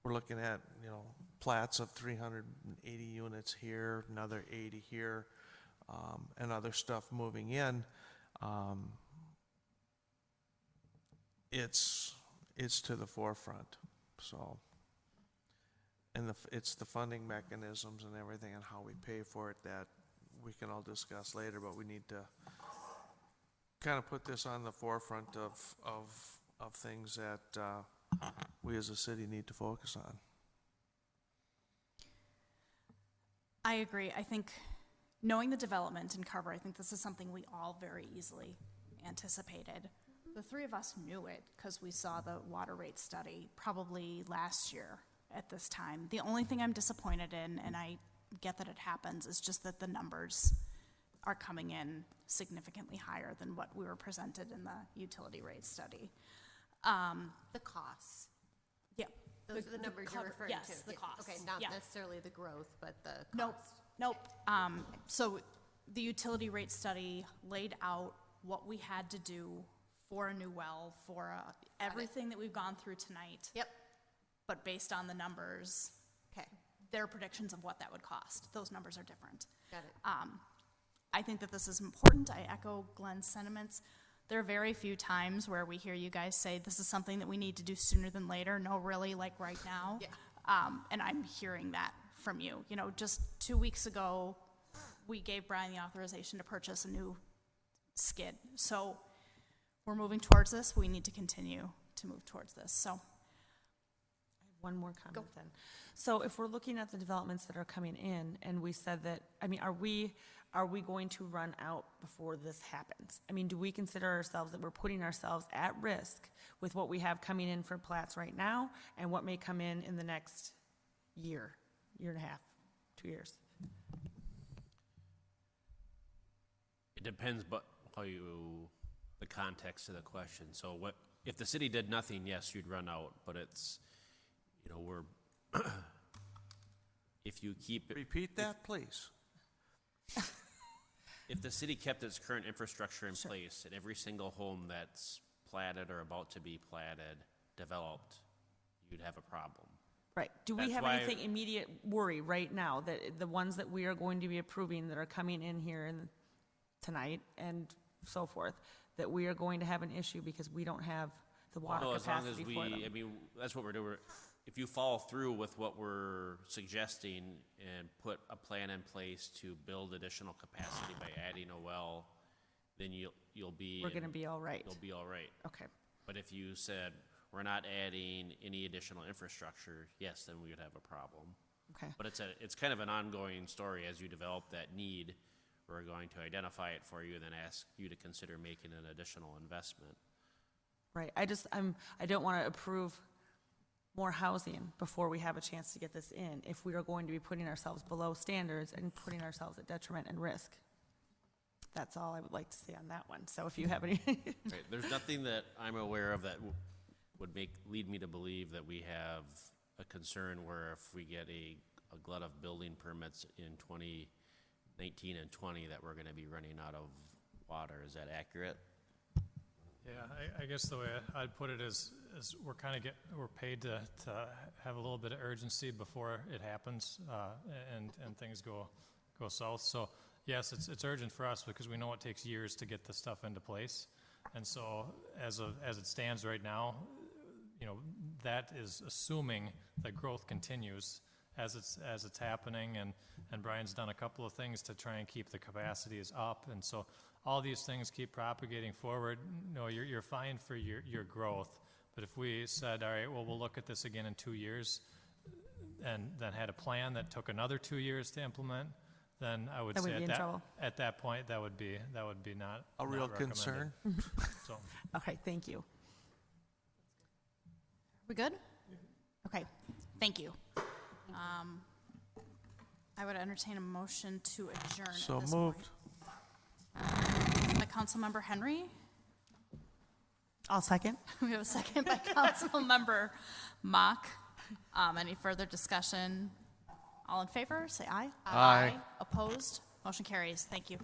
we're looking at, plats of 380 units here, another 80 here, and other stuff moving in. It's to the forefront. So, and it's the funding mechanisms and everything and how we pay for it that we can all discuss later, but we need to kind of put this on the forefront of things that we as a city need to focus on. I agree. I think knowing the development in Carver, I think this is something we all very easily anticipated. The 3 of us knew it because we saw the water rate study probably last year at this time. The only thing I'm disappointed in, and I get that it happens, is just that the numbers are coming in significantly higher than what we were presented in the utility rate study. The costs. Yeah. Those are the numbers you're referring to. Yes, the costs. Okay, not Yeah. necessarily the growth, but the Nope, cost. nope. So the utility rate study laid out what we had to do for a new well, for everything that we've gone through tonight. Yep. But based on the numbers, Okay, their predictions of what that would cost, those numbers are different. got it. I think that this is important. I echo Glenn's sentiments. There are very few times where we hear you guys say this is something that we need to do sooner than later. No, really, like right now. Yeah. And I'm hearing that from you. Just 2 weeks ago, we gave Brian the authorization to purchase a new skid. So we're moving towards this. We need to continue to move towards this. So One more comment then. So if we're looking at the developments that are coming in, and we said that, are we going to run out before this happens? Do we consider ourselves that we're putting ourselves at risk with what we have coming in for plats right now and what may come in the next year and a half, 2 years? It depends, but the context of the question. So what, if the city did nothing, yes, you'd run out, but it's, we're, if you keep it. Repeat that, please. If the city kept its current infrastructure in place and every single home that's platted or about to be platted, developed, you'd have a problem. Right. Do we That's have why- anything immediate worry right now that the ones that we are going to be approving that are coming in here tonight and so forth, that we are going to have an issue because we don't have the water No, as long as capacity for them? that's what we're doing. If you follow through with what we're suggesting and put a plan in place to build additional capacity by adding a well, then you'll be. We're going to be all right. You'll be all right. Okay. But if you said, we're not adding any additional infrastructure, yes, then we would have a problem. Okay. But it's kind of an ongoing story. As you develop that need, we're going to identify it for you and then ask you to consider making an additional investment. Right. I don't want to approve more housing before we have a chance to get this in, if we are going to be putting ourselves below standards and putting ourselves at detriment and risk. That's all I would like to say on that one. So if you have any. Right. There's nothing that I'm aware of that would lead me to believe that we have a concern where if we get a glut of building permits in 2019 and 20 that we're going to be running out of water. Is that accurate? Yeah, I guess the way I'd put it is we're we're paid to have a little bit of urgency before it happens, and things go south. So yes, it's urgent for us because we know it takes years to get this stuff into place. And so as it stands right now, you know, that is assuming that growth continues as it's happening, and Brian's done a couple of things to try and keep the capacities up, and so all these things keep propagating forward. No, you're fine for your growth, but if we said, all right, well, we'll look at this again in 2 years, and then had a plan that took another 2 years to implement, then I would Then we'd say be in trouble. at that point that would be not A not real recommended. concern. So. Okay, thank you. We good? Okay, thank you. I would entertain a motion to adjourn So at this moved. point. By Councilmember Henry. I'll second. We have a second by Councilmember Mock. Any further discussion? All in favor, say aye. Aye. Opposed? Motion carries. Thank you.